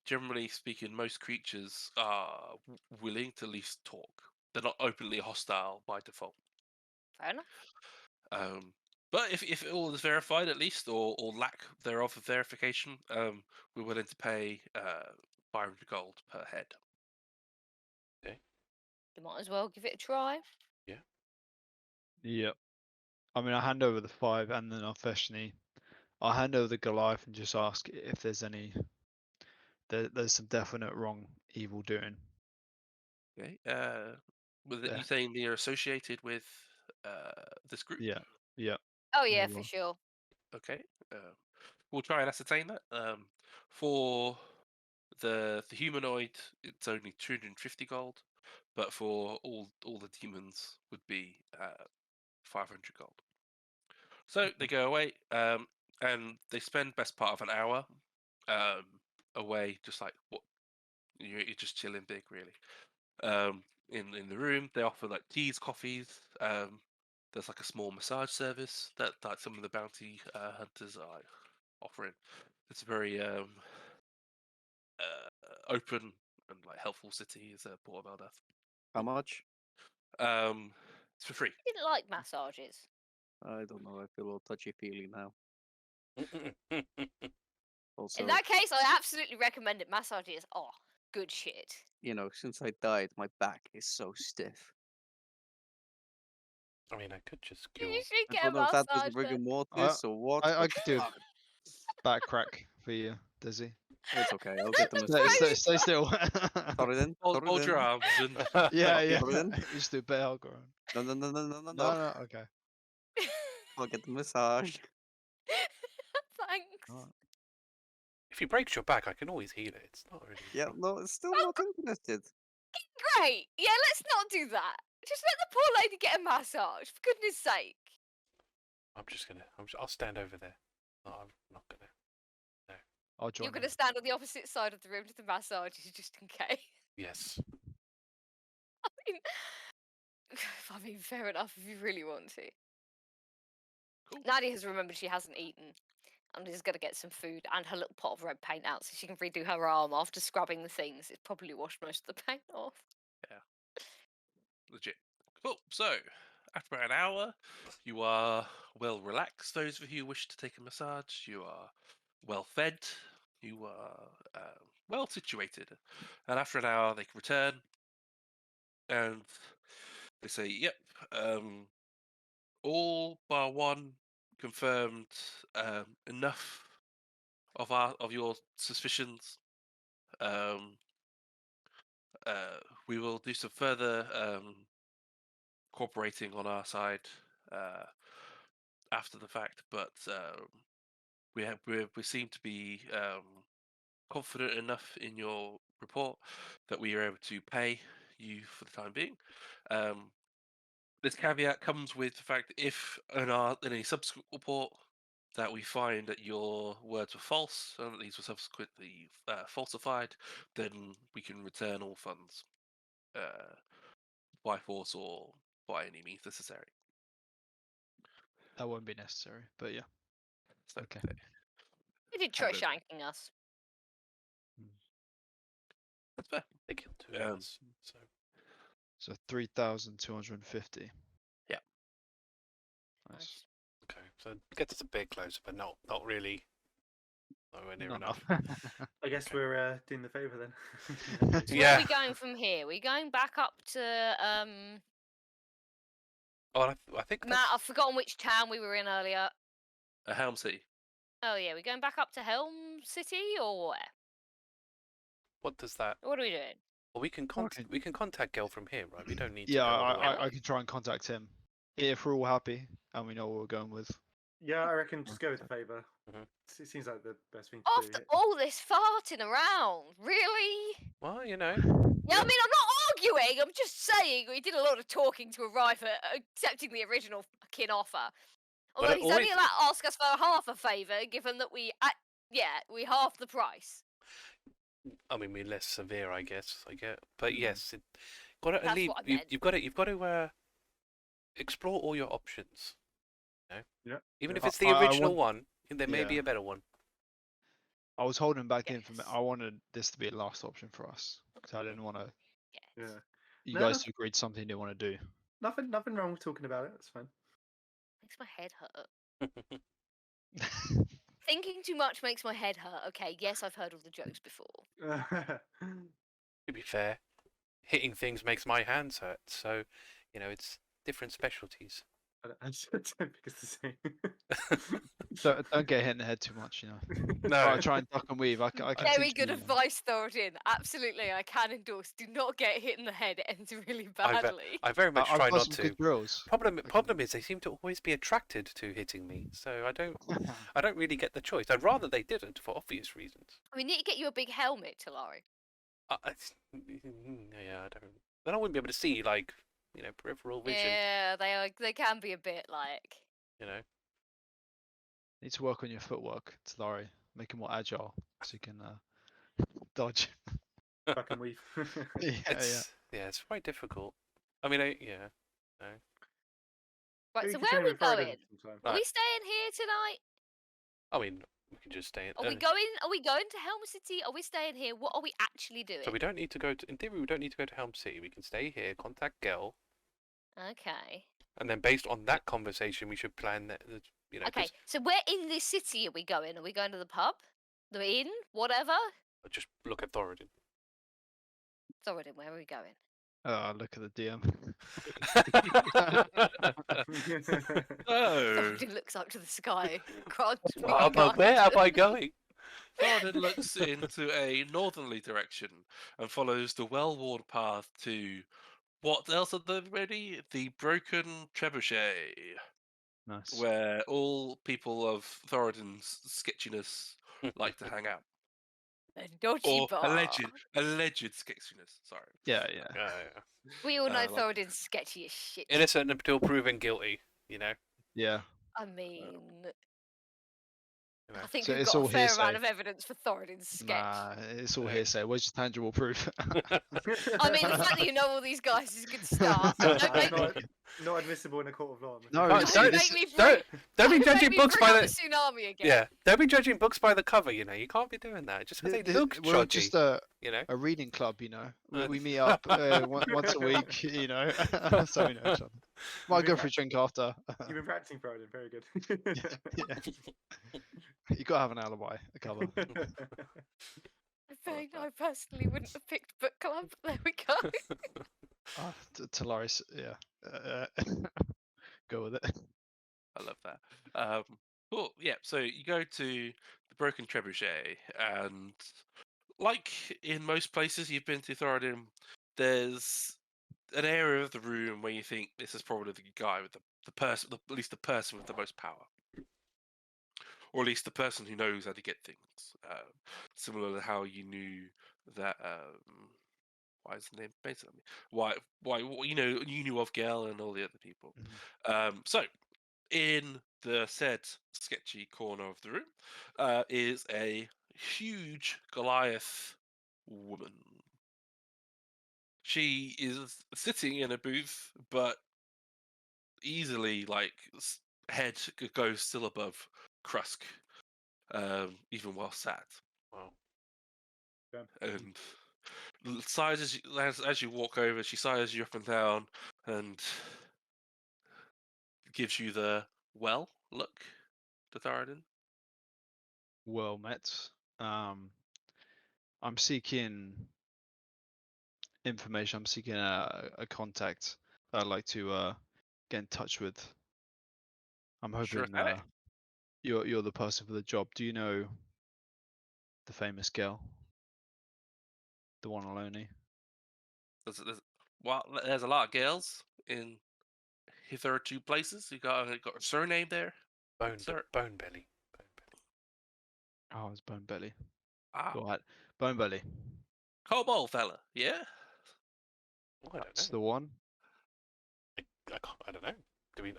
Generally speaking, most creatures are willing to at least talk. They're not openly hostile by default. Fair enough. But if all is verified at least, or lack thereof of verification, we're willing to pay 500 gold per head. You might as well give it a try. Yep. I mean, I hand over the 5 and then I'll hand over the Goliath and just ask if there's any. There's some definite wrong evil doing. Okay. With Yeah. you saying they're associated with this group? Yeah. Yeah. Oh There yeah, you for are. sure. Okay. We'll try and ascertain that. For the humanoid, it's only 250 gold, but for all the demons would be 500 gold. So they go away, and they spend best part of an hour away, just like what you're just chilling big, really. In the room, they offer like teas, coffees. There's like a small massage service that like some of the bounty hunters are offering. It's a very open and like helpful city. Is a Port of Eldath. How much? It's for free. I didn't like massages. I don't know. I feel a little touchy-feely now. Also, In that case, I absolutely recommend it. Massages are good shit. since I died, my back is so stiff. I mean, I could just You kill. should I get a don't know if that was massage. rigor Then. mortis or what. I but could do a fuck, back crack for you, Dizzy. It's okay. I'll get the That's massage. right. Stay still. Thoradin, Hold your Thoradin. arms and Yeah, yeah. Thoradin. You just do bear hug around. No, no, no, no, no, no, No, no. no, okay. I'll get the massage. Thanks. Alright. If he breaks your back, I can always heal it. It's not really. Yeah, no, it's still not interested. Great. Yeah, let's not do that. Just let the poor lady get a massage, for goodness sake. I'll stand over there. No, I'm not gonna. I'll join You're going you. to stand on the opposite side of the room to the massages, just in case. Yes. I mean, fair enough if you really want to. Cool. Nadia has remembered she hasn't eaten and is going to get some food and her little pot of red paint out so she can redo her arm after scrubbing the things. It's probably washed most of the paint off. legit. Cool. So after about an hour, you are well relaxed. Those of you who wish to take a massage, you are well fed. You are well situated. And after an hour, they can return, and they say, "Yep, all bar one confirmed enough of your suspicions. We will do some further cooperating on our side after the fact, but we seem to be confident enough in your report that we are able to pay you for the time being. This caveat comes with the fact that if in any subsequent report that we find that your words were false and that these were subsequently falsified, then we can return all funds by force or by any means necessary. That won't be necessary, but yeah. So Okay. You did try Have it. shanking us. that's fair. They killed two of Um, us. So So 3,250. Yeah. Nice. okay, so it gets us a bit closer, but not really. Nowhere near Not enough. I guess we're doing the favour then. So where Yeah. are we going from here? We going back up to Oh, I think Matt, I've that's, forgotten which town we were in earlier. Helm City. Oh yeah, we going back up to Helm City or where? what does that? What are we doing? Well, we can Okay. we can contact Gel from here, right? We don't need to Yeah, go all the way. I can try and contact him. If we're all happy and we know what we're going with. Yeah, I reckon just go with the favour. Mhm. It seems like the best thing to do. After all this farting around, really? Well, you know, Yeah, I mean, I'm not arguing. I'm just saying we did a lot of talking to arrive at accepting the original fucking offer. Although it he's only always- allowed to ask us for half a favour, given that we half the price. I mean, we're less severe, I guess. I get, but yes, got to That's leave. what I meant. You've got to explore all your options. You know? Yeah. Even Yeah. if it's the I original want- one, there may be yeah. a better one. I was holding back the information. Yes. I wanted this to be a last option for us. Because I didn't want to. Yes. Yeah. You No, guys no. agreed something you didn't want to do. Nothing wrong with talking about it. That's fine. Makes my head hurt. Thinking too much makes my head hurt. Okay, yes, I've heard all the jokes before. To be fair, hitting things makes my hands hurt. So, you know, it's different specialties. I just don't think it's the same. Don't get hit in the head too much, you know. No. Try and duck and weave. I can Very teach good you. advice, Thoradin. Absolutely, I can endorse. Do not get hit in the head. It ends really badly. I very much I've try got not some to. good drills. Problem is they seem to always be attracted to hitting me, so I don't really get the choice. I'd rather they didn't for obvious reasons. We need to get you a big helmet, Talari. Yeah, I don't. Then I wouldn't be able to see, like, you know, peripheral vision. Yeah, they can be a bit like. You know. Need to work on your footwork, Talari. Make it more agile so you can dodge. Fucking weave. yeah, It's quite difficult. I mean, yeah. No. Right, You so can where are train we with Thoradin going? sometime. Are we Right. staying here tonight? I mean, we can just stay in. Are we going? Are we going to Helm City? Are we staying here? What are we actually doing? So we don't need to go to. In theory, we don't need to go to Helm City. We can stay here, contact Gel, Okay. and then based on that conversation, we should plan that. You know, 'cause- Okay. So where in this city are we going? Are we going to the pub, the inn, whatever? just look at Thoradin. Thoradin, where are we going? Look at the DM. Oh, Thoradin looks up to the sky. Grant me But where am I guidance. going? Thoradin looks into a northerly direction and follows the well-worn path to what else are there ready? The broken trebuchet, Nice. where all people of Thoradin's sketchiness like to hang out. A dodgy Or bar. alleged sketchiness. Sorry. Yeah. Yeah. We all know like- Thoradin's sketchy as shit. Innocent until proven guilty. You know. Yeah. I mean, You know. I think So we've it's got a all fair hearsay. amount of evidence for Thoradin's sketch. Nah, it's all Yeah. hearsay. Where's your tangible proof? I mean, the fact that you know all these guys is a good start. Don't Don't make, not admissible in a court of law. No, Can't- it's- don't it's- make me Don't bring, be don't make judging me books bring by up the. the tsunami again. Yeah, don't be judging books by the cover. You know, you can't be doing that just because they look We're shoddy. just you know. a reading club, you know. We, Uh, we meet up once a week, you know. So we know each other. Might go for a drink after. You've been practicing Thoradin. Very good. Yeah. You gotta have an alibi, a cover. I personally wouldn't have picked book club. There we go. Talaris, yeah. Go with it. I love that. Cool. Yeah. So you go to the broken trebuchet, and like in most places you've been to Thoradin, there's an area of the room where you think this is probably the guy with the person, at least the person with the most power. or at least the person who knows how to get things. Similar to how you knew that. Why is the name basically? Why? You knew of Gale and all the other people. So, in the said sketchy corner of the room, is a huge Goliath woman. She is sitting in a booth, but easily head goes still above Krusk, even while sat. Wow. And sizes as you walk over, she sizes you up and down and gives you the look to Thoradin. Well met. I'm seeking information. I'm seeking a contact that I'd like to get in touch with. I'm Sure hoping thing. you're the person for the job. Do you know the famous girl? The one and only? There's a lot of girls in hitherto places. You got a surname there, sir? Bone belly. Oh, it's Bone Belly. Ah, Go ahead. Bone Belly. Kobold fella, yeah. Oh, I don't That's know. the one. I don't know.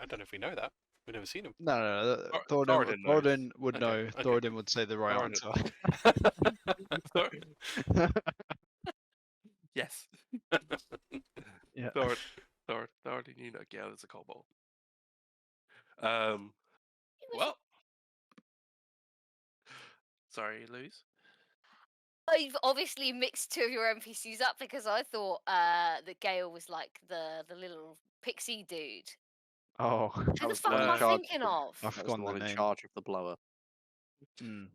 I don't know if we know that. We've never seen him. No. Thoradin knows. Thoradin would Okay, know. okay. Thoradin would say the right Thoradin. answer. Yes. Yeah. Thoradin, you know Gale is a kobold. Well, sorry, Louise. I've obviously mixed two of your NPCs up because I thought that Gale was like the little pixie dude. Oh, Who the was the fuck one am in I charge thinking of of? I've That was the forgotten one the in name. charge of the blower. Mm.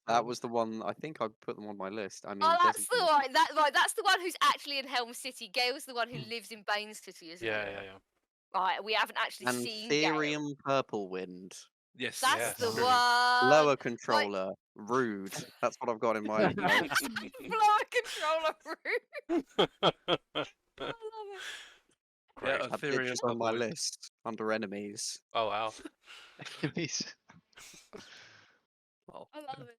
That was the one. I think I put them on my list. I mean, Oh, that's the Deszeldmiir. one. That's the one who's actually in Helm City. Gale's the one who lives in Bane City, isn't Yeah. he? Right, we haven't actually seen Gale. Antherium Purplewind. Yes. That's the Yes. one. Lower controller. Rude. That's what I've got in my notes. Blower controller room. I love it. Yeah, Great. That Ethereum bitch on my Purplewind. list under enemies. Oh wow. Enemies. Well, I love it.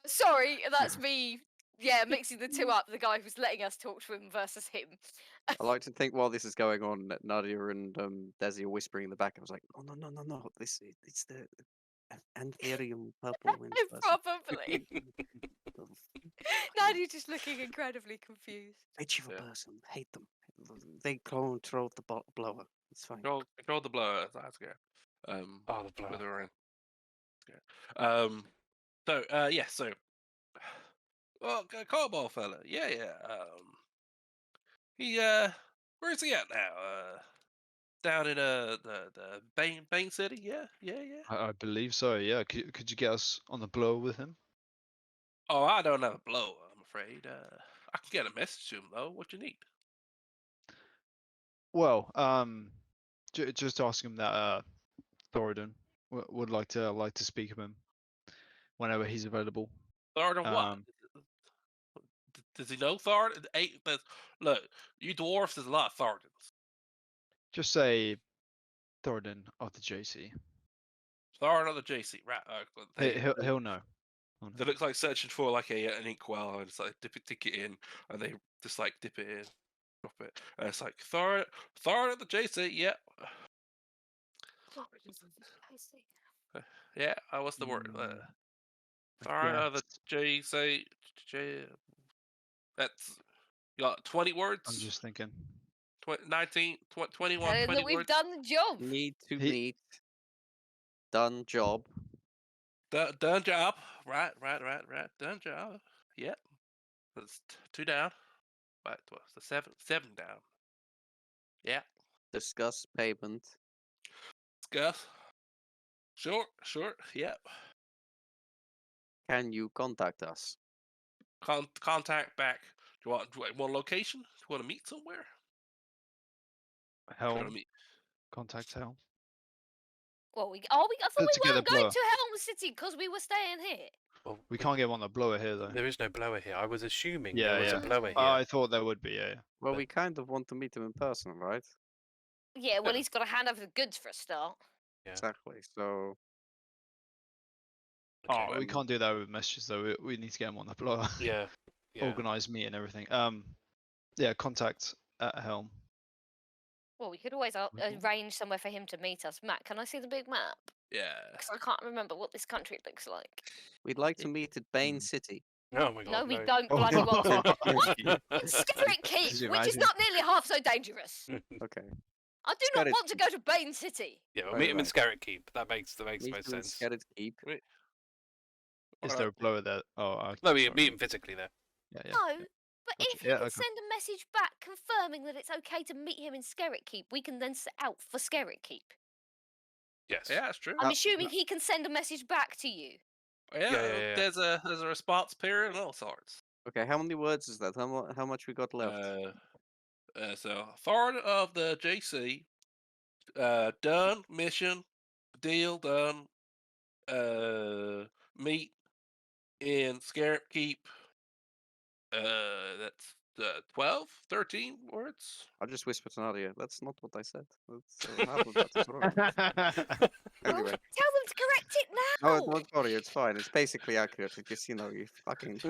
Sorry, that's me. Yeah, mixing the two up. The guy who's letting us talk to him versus him. I like to think while this is going on, that Nadia and Desi are whispering in the back. I was like, oh, no. It's the Antherium Purplewind person. Probably. Nadia just looking incredibly confused. Bitch of a Yeah. person. Hate them. They control the blower. It's fine. control the blower. That's good. Oh, the blower. With her yeah. So, well, Cowball fella. Yeah. He where's he at now? Down in the Bane City. Yeah. I believe so. Yeah. Could you get us on the blower with him? Oh, I don't have a blower. I'm afraid. I can get a message to him though. What you need? Well, just ask him that Thoradin would like to speak of him whenever he's available. Thoradin what? Does he know Thoradin? Look, you dwarfs, there's a lot of Thoradins. Just say Thoradin of the JC. Thoradin of the JC, right? He'll know. They look like searching for like an inkwell, and it's like dip it in, and they just like dip it in, drop it, and it's like Thoradin of the JC, yeah. Yeah, what's the word? Thoradin of the JC. That's you got 20 words. I'm just thinking. 19, 21, And 20 that we've words. done the job. Need to meet. Done job. Done job. Right. Done job. Yep. That's 2 down. Right, what's the 7 down? Yeah. Discuss payment. Discuss. Sure. Yep. Can you contact us? Contact back. Do you want one location? Do you want to meet somewhere? Helm. Contact Helm. Well, I thought To we get weren't the going blower. to Helm City because we were staying here. Well, We can't get him on the blower here though. There is no blower here. I was assuming Yeah, there was yeah. a blower here. I thought there would be. Yeah. Well, But- we kind of want to meet him in person, right? Yeah, well, he's got to hand over the goods for a start. Yeah. Exactly. So Okay. Oh, we can't do that with messages though. We need to get him on the blower. Yeah. Yeah. Organize me and everything. Yeah, contact at helm. Well, we could always arrange somewhere for him to meet us. Matt, can I see the big map? Yeah. Because I can't remember what this country looks like. We'd like to meet at Bane Mm. City. Oh my god. No, we don't bloody want to. Scarlet Keep, Could you which is imagine? not nearly half so dangerous. Okay. I do not Scarlet want to go to Bane City. Yeah, we'll Right, meet him in right. Scarlet Keep. That makes the Meet most them in sense. Scattered Keep. Is there a blower there? Oh, No, we sorry. meet him physically there. Yeah, yeah. No, but Gotcha. if he Yeah, can okay. send a message back confirming that it's okay to meet him in Skerritt Keep, we can then set out for Skerritt Keep. Yes. Yeah, that's true. I'm assuming he can send a message back to you. Yeah, there's a response period and all sorts. Okay, how many words is that? How much we got left? So Thoradin of the JC, done mission, deal done. Meet in Scarab Keep. That's 12, 13 words. I'll just whisper to Nadia. That's not what I said. That's half of that is wrong. Well, Anyway. tell them to correct it No, now. don't worry, it's fine. It's basically accurate. It just, you fucking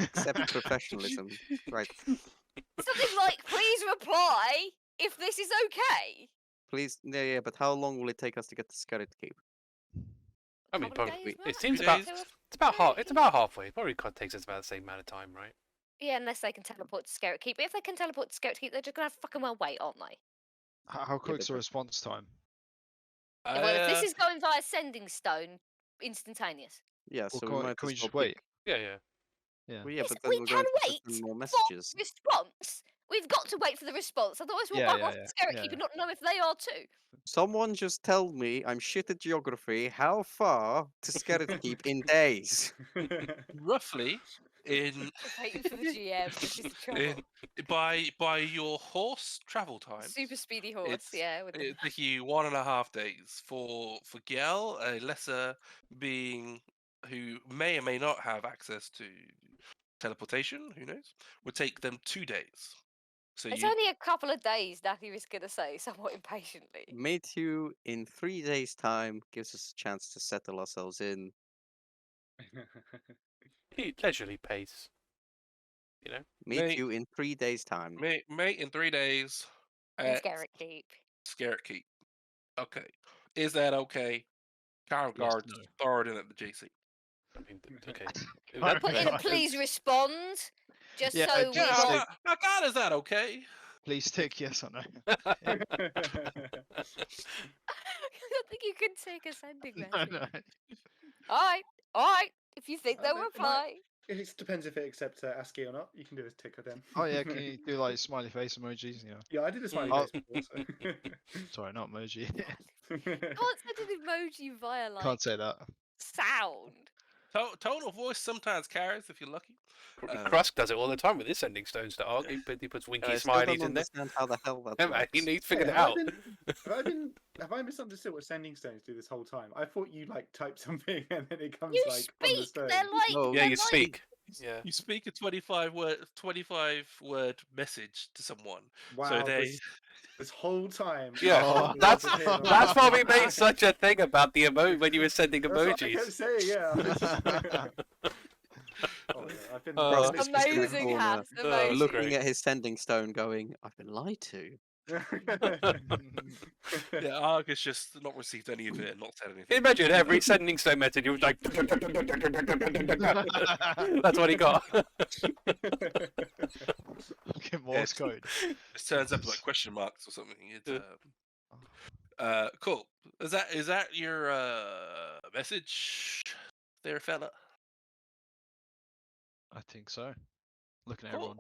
accept professionalism. Right. Something like, please reply if this is okay. Please, yeah, but how long will it take us to get to Scarlet Keep? I mean, Couple of probably. days, It Matt? seems Few about. days. It's about halfway. Probably takes us about the same amount of time, right? Yeah, unless they can teleport to Skerritt Keep. But if they can teleport to Skerritt Keep, they're just going to have fucking well wait, aren't they? How quick's the but- response time? Well, if this is going via Sending Stone, instantaneous. Yeah, Or so can we might can we as well just wait? Yeah, yeah. Yeah. Well, yeah, Yes, but then we we're can going to wait send more for messages. response. We've got to wait for the response, otherwise we'll Yeah, bug yeah, off yeah, to Skerritt yeah, Keep and not know if they are too. Someone just tell me I'm shit at geography. How far to Scarlet Keep in days? roughly in Waiting for the GM. This is the in trouble. by your horse travel time. Super speedy horse, It's- yeah. With the... It take you 1.5 days. For Gel, a lesser being who may or may not have access to teleportation, who knows, would take them 2 days. So It's you only a couple of days, Nadia is going to say, somewhat impatiently. Meet you in 3 days' time. Gives us a chance to settle ourselves in. Leisurely pace. You know. Meet Mate. you in 3 days' time. mate in 3 days In at Skerritt Keep. Scarlet Keep. Okay, is that okay? Current Yes, guards no. Thoradin at the JC. I mean, okay. Alright, Put in a right. please respond, just Yeah, so we just Yeah, got... God, is that okay? Please tick yes or no. I don't think you can take a sending message. No. Alright. If you think they'll It might- reply. It depends if it accepts ASCII or not. You can do a ticker then. Oh yeah, can you do like smiley face emojis? Yeah. Yeah, I did a smiley Oh. face before. Sorry, not emoji. So. Can't send an emoji via like Can't say that. sound. Tone of voice sometimes carries if you're lucky. Krusk does it all the time with his sending stones to argue, but he puts winky I still don't smileys in there. understand how the hell that Yeah, man, works. he needs figured it Have out. Have I misunderstood what sending stones do this whole time? I thought you like type something and then it comes You like on the speak. stone. They're like. No. Yeah, they're you like- speak. Yeah. You speak a 25 word message to someone. Wow, so they this whole time. Yeah, Oh. that's appeared on that's my why we phone. made such a thing about the when you were sending That's what I kept emojis. saying, yeah. Oh, yeah, I've been Uh, Krusk is just in the Amazing, corner, Haiss. Oh, Amazing. look. looking at his sending stone, going, "I've been lied to." yeah, Arg has just not received any of it and not said anything. Imagine every sending stone message, you was like, that's what he got. Fucking Morse code. It turns up like question marks or something. It's, cool. Is that your message there, fella? I think so. Looking at Cool. everyone.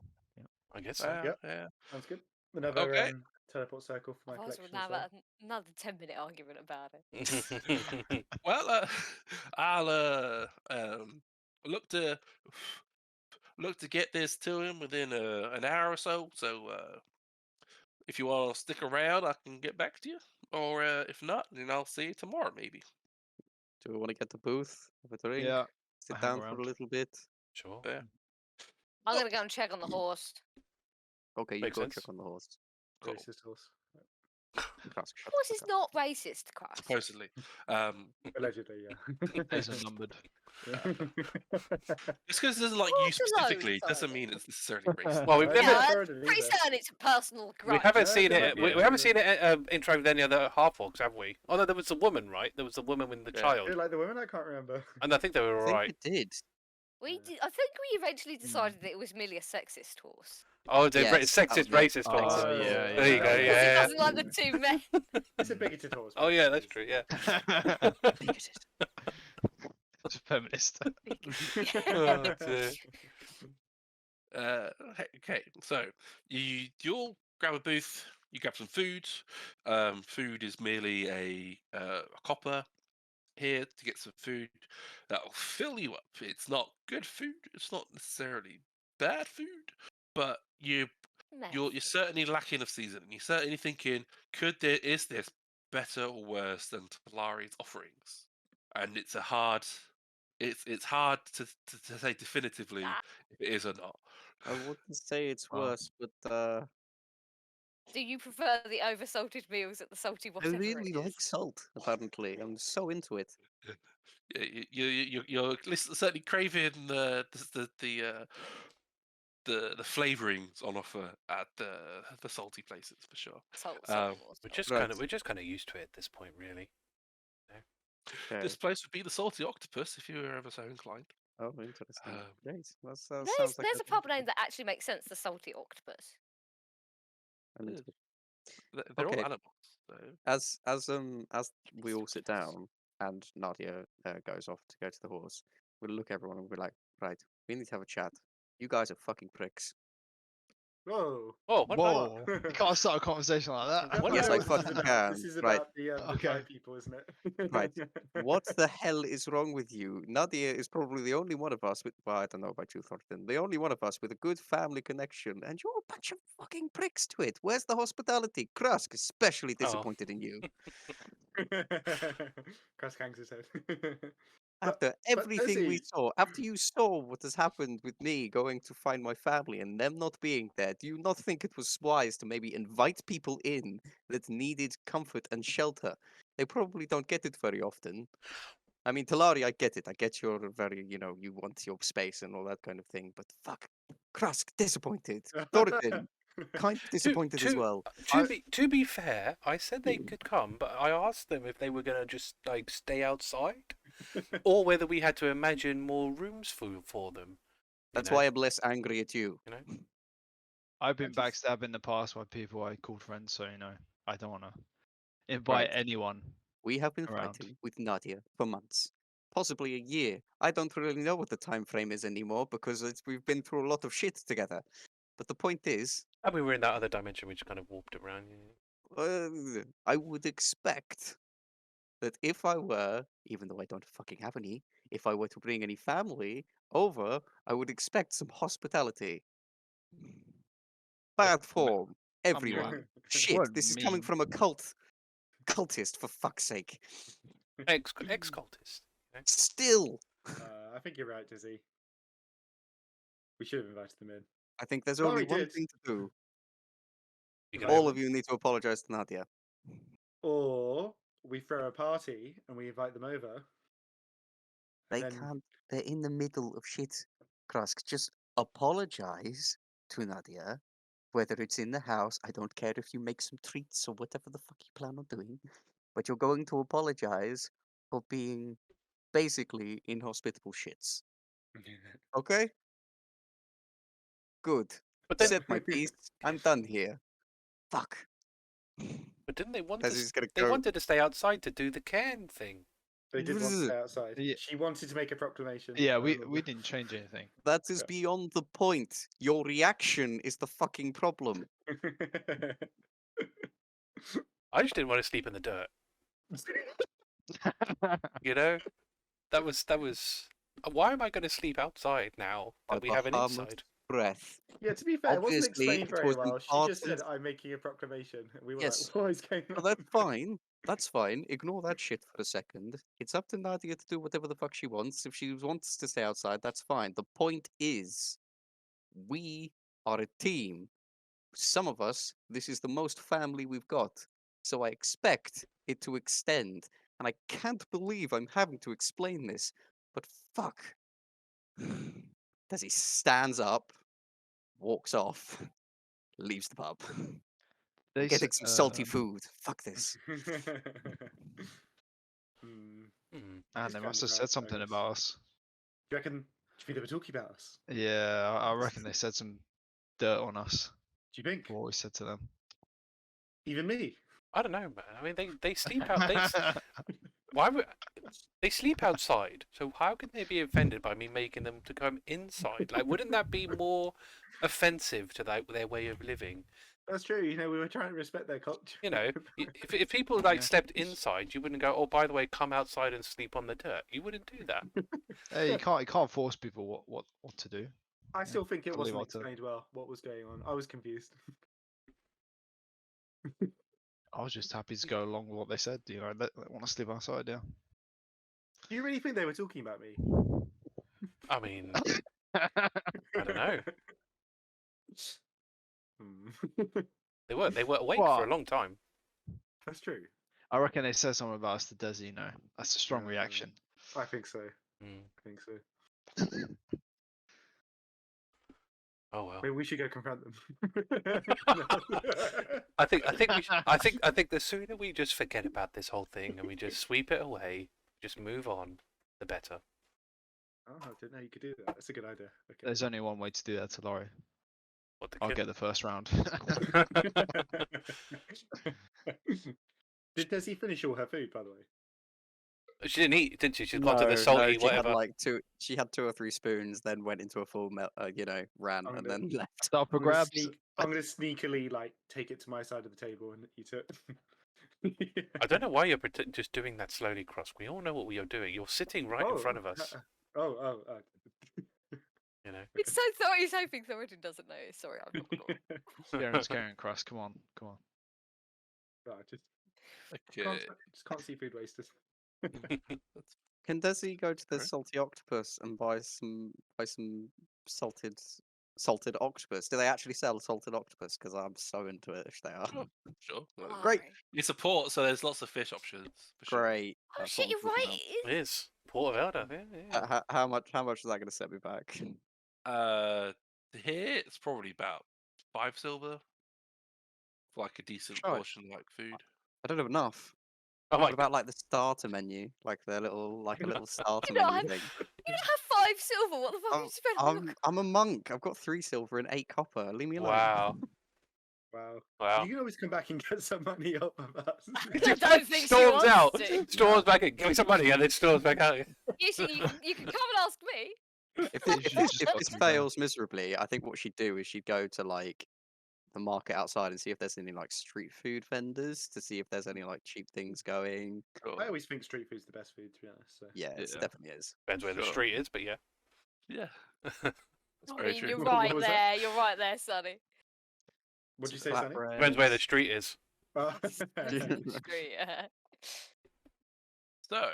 I guess so. Yep. Uh, Sounds good. Another Okay. teleport circle for my Otherwise collection. we'll as have well. another 10-minute argument about it. Well, I'll look to get this to him within an hour or so. So if you want to stick around, I can get back to you. Or if not, then I'll see you tomorrow, maybe. Do we want to get the booth? Have a drink? Yeah. Sit hang down for around. a little bit. Sure. Yeah. I'm gonna go and check on the horse. Okay, you Makes go sense. check on the horse. Cool. Racist horse. Krusk, shut Of course, the it's fuck not racist, Krusk. supposedly. Allegedly, yeah. Days are numbered. Just because it doesn't like you Walk alone, specifically doesn't sorry. mean it's necessarily racist. Well, we've I never. don't Yeah, know I'm Thoradin pretty either. certain it's a personal We grudge. haven't No, seen it it. might be We a- haven't seen it interact with any other half-orcs, have we? Oh no, there was a woman, right? There was a woman with the Yeah. child, Like the women, I can't remember. and I think they were I all think right. it did. We did, I think we eventually decided that it was merely a sexist horse. Oh, they're Yes, that sexist, was it. racist Oh, horse. Oh, yeah, There you go, that was- Because yeah. he doesn't like the two men. It's a bigoted horse. Oh yeah, that's true. Yeah. Bigoted. It's feminist. Oh, dear. Okay, so you'll grab a booth. You grab some food. Food is merely a copper here to get some food that'll fill you up. It's not good food. It's not necessarily bad food, but you're certainly lacking of seasoning. You're certainly thinking, is this better or worse than Talari's offerings? And it's hard to say definitively Ah. if it is or not. I wouldn't say it's Wow. worse, but Do you prefer the oversalted meals at the salty I whatever really it is? like salt. Apparently, I'm so into it. You're certainly craving the flavorings on offer at the salty places for sure. Salt, Um, more We're salt. just Right. kind of used to it at this point, really. Okay. This place would be the salty octopus if you were ever so inclined. Oh, interesting. Um, Great. That There's, sounds like there's a pub name that actually makes sense, the Salty Octopus. I'm into it. They're Okay. all animals. So. As we all sit down and Nadia goes off to go to the horse, we'll look at everyone and we're like, right, we need to have a chat. You guys are fucking pricks. Whoa. Oh, what? Whoa! You can't start a conversation like that. What Yes, about- I fucking can. This is Right. about the Okay. Dry people, isn't it? Right. What the hell is wrong with you? Nadia is probably the only one of us with, well, I don't know about you, Thoradin, the only one of us with a good family connection, and you're a bunch of fucking pricks to it. Where's the hospitality? Krusk, especially Oh. disappointed in you. Krusk hangs his head. After everything we Desi- saw, after you saw what has happened with me going to find my family and them not being there, do you not think it was wise to maybe invite people in that needed comfort and shelter? They probably don't get it very often. I mean, Talari, I get it. I get you're very, you want your space and all that kind of thing. But fuck, Krusk, disappointed. Thoradin, kind of disappointed as well. To be fair, I said they could come, but I asked them if they were gonna just like stay outside, or whether we had to imagine more rooms for them. That's know? why I'm less angry at you. You know. I've been I just- backstabbed in the past by people I called friends, so I don't want to invite Right. anyone. We have been Around. fighting with Nadia for months, possibly a year. I don't really know what the time frame is anymore because we've been through a lot of shit together. But the point is, And we were in that other dimension, which kind of warped around. Yeah. I would expect that if I were, even though I don't fucking have any, if I were to bring any family over, I would expect some hospitality. Bad form, everyone. Shit, What this is coming mean? from a cultist, for fuck's sake. Ex cultist. Still, I think you're right, Dizzy. We should have invited them in. I think there's Oh, only we one did. thing to do. You can All have- of you need to apologize to Nadia. Or we throw a party and we invite them over. They and then- can't. They're in the middle of shit. Krusk, just apologize to Nadia. Whether it's in the house, I don't care if you make some treats or whatever the fuck you plan on doing. But you're going to apologize for being basically inhospitable shits. Okay? Good. But then, Said my piece. I'm done here. Fuck. but didn't they want Desi's to? gonna They go. wanted to stay outside to do the cairn thing. They did want to stay outside. Yeah. She wanted to make a proclamation. Yeah, we didn't change anything. That is Yeah. beyond the point. Your reaction is the fucking problem. I just didn't want to sleep in the dirt. You know, that was. Why am I going to sleep outside now By that we have an Bahamut. inside? Breath. Yeah, to be fair, it wasn't Obviously, explained it very was well. She just said, important. "I'm making a proclamation." And we were Yes. like, "What is going on?" Well, that's fine. That's fine. Ignore that shit for a second. It's up to Nadia to do whatever the fuck she wants. If she wants to stay outside, that's fine. The point is, we are a team. Some of us, this is the most family we've got. so I expect it to extend. And I can't believe I'm having to explain this, but fuck. Desi stands up, walks off, leaves the pub. They Getting s- some salty food. Fuck this. Hmm. Hmm. And It's they kind must of have right, said something I guess. about us. Do you think they were talking about us? Yeah, I reckon they said some dirt on us Do you think? for what we said to them. Even me? I don't know, man. I mean, they sleep out. Why would they sleep outside? So how can they be offended by me making them to come inside? Like, wouldn't that be more offensive to their way of living? That's true. You know, we were trying to respect their culture. You know, if people like Yeah. slept inside, you wouldn't go, oh, by the way, come outside and sleep on the dirt. You wouldn't do that. Hey, you can't force people what to do. I still think it Gotta leave wasn't it to- explained well what was going on. I was confused. I was just happy to go along with what they said. You know, they want to sleep outside. Yeah. Do you really think they were talking about me? I mean, I don't know. Hmm. They were awake for a What? long time. That's true. I reckon they said something about us to Desi. You know, that's a strong reaction. I think so. Mm. I think so. Oh well. Maybe we should go confront them. I think the sooner we just forget about this whole thing and we just sweep it away, just move on, the better. Oh, I didn't know you could do that. That's a good idea. Okay. There's only one way to do that, Talari. What the I'll kid? get the first round. Did Desi finish all her food, by the way? She didn't eat, did she? She's got to the salty she whatever. had like she had 2 or 3 spoons, then went into a full rant, I'm and gonna- then left. Stop for grabs. I'm gonna sneakily like take it to my side of the table and eat it. I don't know why you're just doing that slowly, Krusk. We all know what you're doing. You're sitting right in front of us. Oh. You know. It's so he's hoping Thoradin doesn't know. Sorry, I'm not cool. Karen's carrying Crust. Come on. No, I just Okay. can't see food wasters. Can Desi go to the Alright. Salty Octopus and buy some salted octopus? Do they actually sell salted octopus? Because I'm so into it if they are. Sure. Great. Alright. It's a port, so there's lots of fish options. For sure. Great. Oh That's shit, what you're I'm talking right. It is. Port of Elder. Yeah. How much is that going to set me back? Here it's probably about 5 silver for like a decent Sure. portion like food. I don't have enough. Oh my What about like the starter menu, like a little starter You know, menu thing? You don't have 5 silver. What the fuck are you spending? I'm a monk. I've got 3 silver and 8 copper. Leave me alone. Wow. Wow. Wow. You can always come back and get some money off of us. I don't think she Storms wants out. to. Storms back in. Give me some money, and then storms back out. You can come and ask me. If You this, should just if got this some down. fails miserably, I think what she'd do is she'd go to like the market outside and see if there's any like street food vendors to see if there's any like cheap things going. Sure. I always think street food's the best food, to be honest. So. Yeah, it Yeah. definitely is. Depends where the Sure. street is, but yeah. Yeah. I very mean, true. you're What right was there. that? You're right there, Sonny. What'd you Some say, Sonny? Depends where the street is. Oh. Street, yeah. So,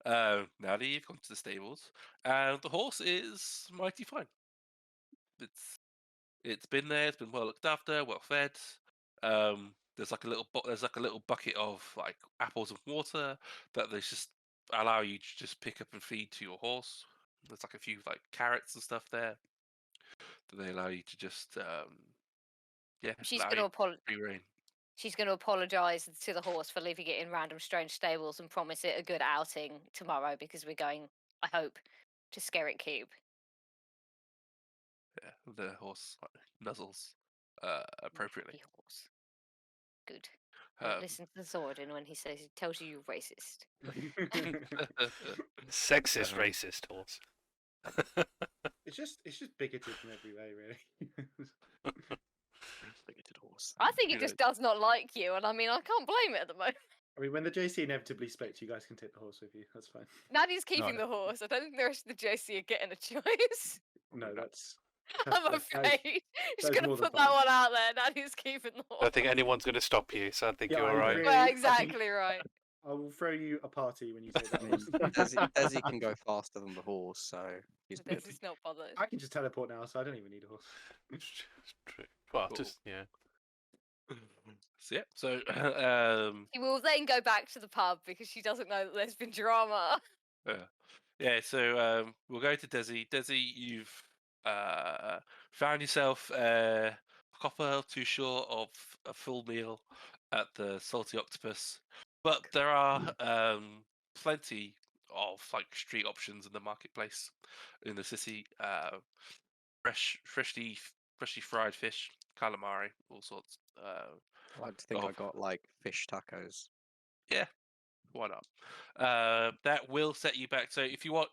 now that you've gone to the stables, and the horse is mighty fine. It's been there. It's been well looked after, well fed. There's like a little bucket of like apples and water that they just allow you to just pick up and feed to your horse. There's like a few like carrots and stuff there that they allow you to just She's allow going to you free rein. She's going to apologise to the horse for leaving it in random strange stables and promise it a good outing tomorrow because we're going, I hope, to Skerritt Cube. Yeah, the horse like, nuzzles appropriately. The horse. Good. Don't Um, listen to Thoradin when he tells you you're racist. Sexist, Um, racist horse. It's just bigoted in every way, really. Bigoted horse. I think You it know- just does not like you, and I mean, I can't blame it at the moment. I mean, when the JC inevitably splits, you guys can take the horse with you. That's fine. Nadia's keeping the horse. I don't think the rest of the JC are getting a choice. No, No. that's. I'm that is- afraid. Just is going to more than put that fine. one out there. Nadia's keeping the I horse. don't think anyone's going to stop you, so I think Yeah, you're I all right. agree. Well, I think- exactly right. I will throw you a party when you say I that. mean, horse. Desi can go faster than the horse, so he's This good. is not bothered. I can just teleport now, so I don't even need a horse. It's true. Well, Cool. just yeah. So yeah, so She will then go back to the pub because she doesn't know that there's been drama. yeah, so we'll go to Desi. Desi, you've found yourself a copper or two short of a full meal at the Salty Octopus, but there are plenty of like street options in the marketplace in the city. Freshly fried fish, calamari, all sorts. I like to think I Of got like fish tacos. yeah, why not? That will set you back. So if you want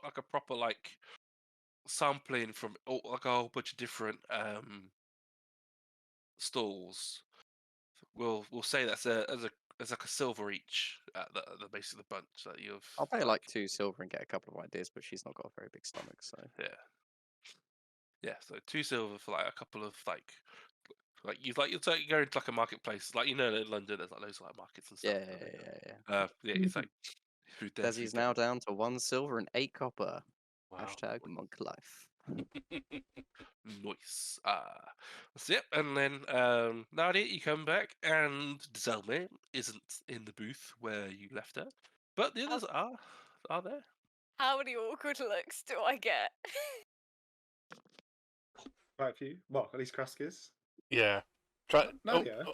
like a proper like sampling from like a whole bunch of different stalls, we'll say that's as like a silver each at the base of the bunch that you've. I'll pay like 2 silver and get a couple of ideas, but she's not got a very big stomach, so yeah. So 2 silver for like a couple of like you'll go into like a marketplace, like in London. There's like loads of like markets and stuff. yeah. Yeah, it's like food there. Desi's now down to 1 silver and 8 copper. Wow. Hashtag monk life. Nice. So yep, and then Nadia, you come back, and Deszeldmiir isn't in the booth where you left her, but the others are there. How many awkward looks do I get? Quite a few. Well, at least Krusk is. Yeah. Try. Nadia.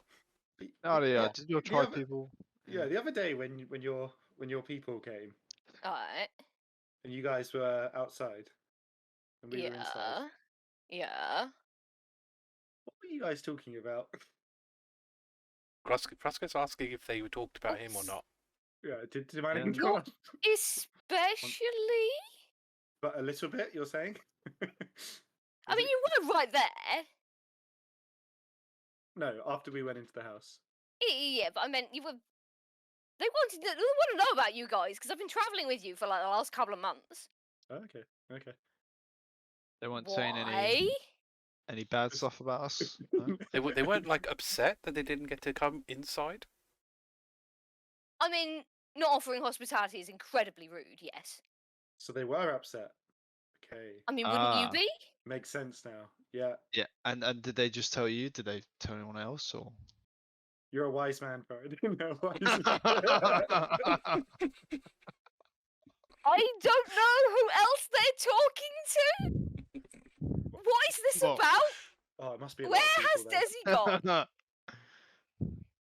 Nadia, did your the tribe other- people? Yeah, the other day when your people came Alright. and you guys were outside and we were inside. Yeah. What were you guys talking about? Krusk's asking if they talked about him or not. Yeah, did my name Yeah. come up? Especially. But a little bit, you're saying? I mean, you were right there. No, after we went into the house. Yeah, but I meant you were. They want to know about you guys because I've been traveling with you for like the last couple of months. Oh, okay. They weren't Why? saying any bad stuff about us. No? They weren't like upset that they didn't get to come inside. I mean, not offering hospitality is incredibly rude. Yes. So they were upset. Okay. I mean, wouldn't you Ah. be? Makes sense now. Yeah. Yeah, and did they just tell you? Did they tell anyone else or? You're a wise man, Thoradin. I don't know who else they're talking to. What is this Well, about? Oh, it must be a lot Where of has people then. Desi gone?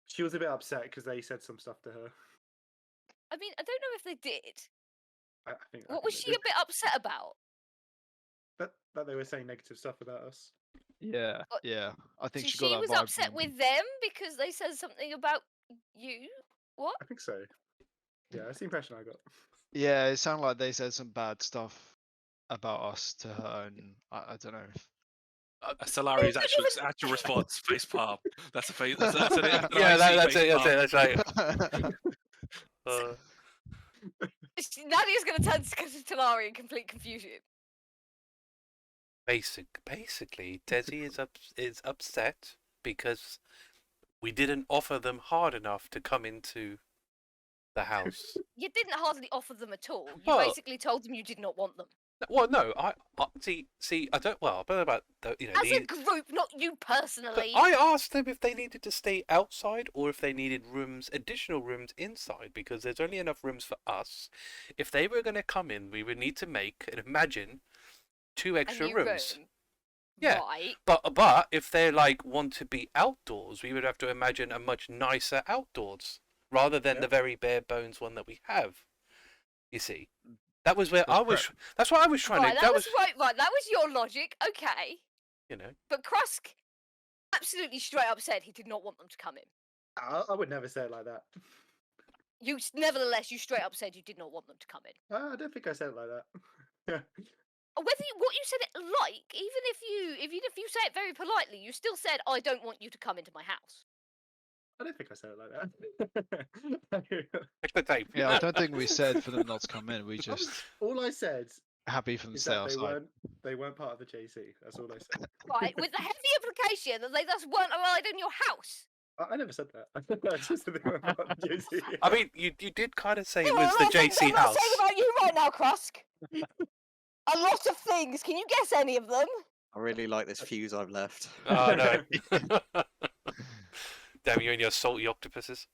She was a bit upset because they said some stuff to her. I mean, I don't know if they did. I think. What was she a bit upset about? That they were saying negative stuff about us. Yeah, What- yeah. I think So she got she that was vibe upset from- with them because they said something about you. What? I think so. Yeah, that's the impression I got. Yeah, it sounded like they said some bad stuff about us to her, and I don't know. Talari's actual response, face palm. That's a face. That's an Yeah, that's face it. palm. That's right. Nadia's going to turn to Talari in complete confusion. Basically, Desi is upset because we didn't offer them hard enough to come into the house. You didn't hardly offer them at all. You Well- basically told them you did not want them. Well, no, I see. I don't. Well, I don't know about As a group, not you personally. I asked them if they needed to stay outside or if they needed additional rooms inside, because there's only enough rooms for us. If they were going to come in, we would need to make and imagine 2 A extra new rooms. room. Yeah. Right. But if they like want to be outdoors, we would have to imagine a much nicer outdoors rather than Yeah. the very bare bones one that we have. You see, that was where That's I was. That's what I was trying Right, to. that was right. That was your logic. Okay. you know. But Krusk absolutely straight up said he did not want them to come in. I would never say it like that. Nevertheless, you straight up said you did not want them to come in. I don't think I said it like that. What you said it like, even if you say it very politely, you still said I don't want you to come into my house. I don't think I said it like that. Check the tape. Yeah, I don't think we said for them not to come in. We just All I said happy for them to is stay that outside. they weren't part of the JC. That's all I said. Right, with the heavy implication that they just weren't allowed in your house. I never said that. I just said they weren't part of the JC. I mean, you did kind of say it Well, was the I'm not JC house. saying about you right now, Krusk. A lot of things. Can you guess any of them? I really like this fuse I've left. Oh no. Damn you and your salty octopuses.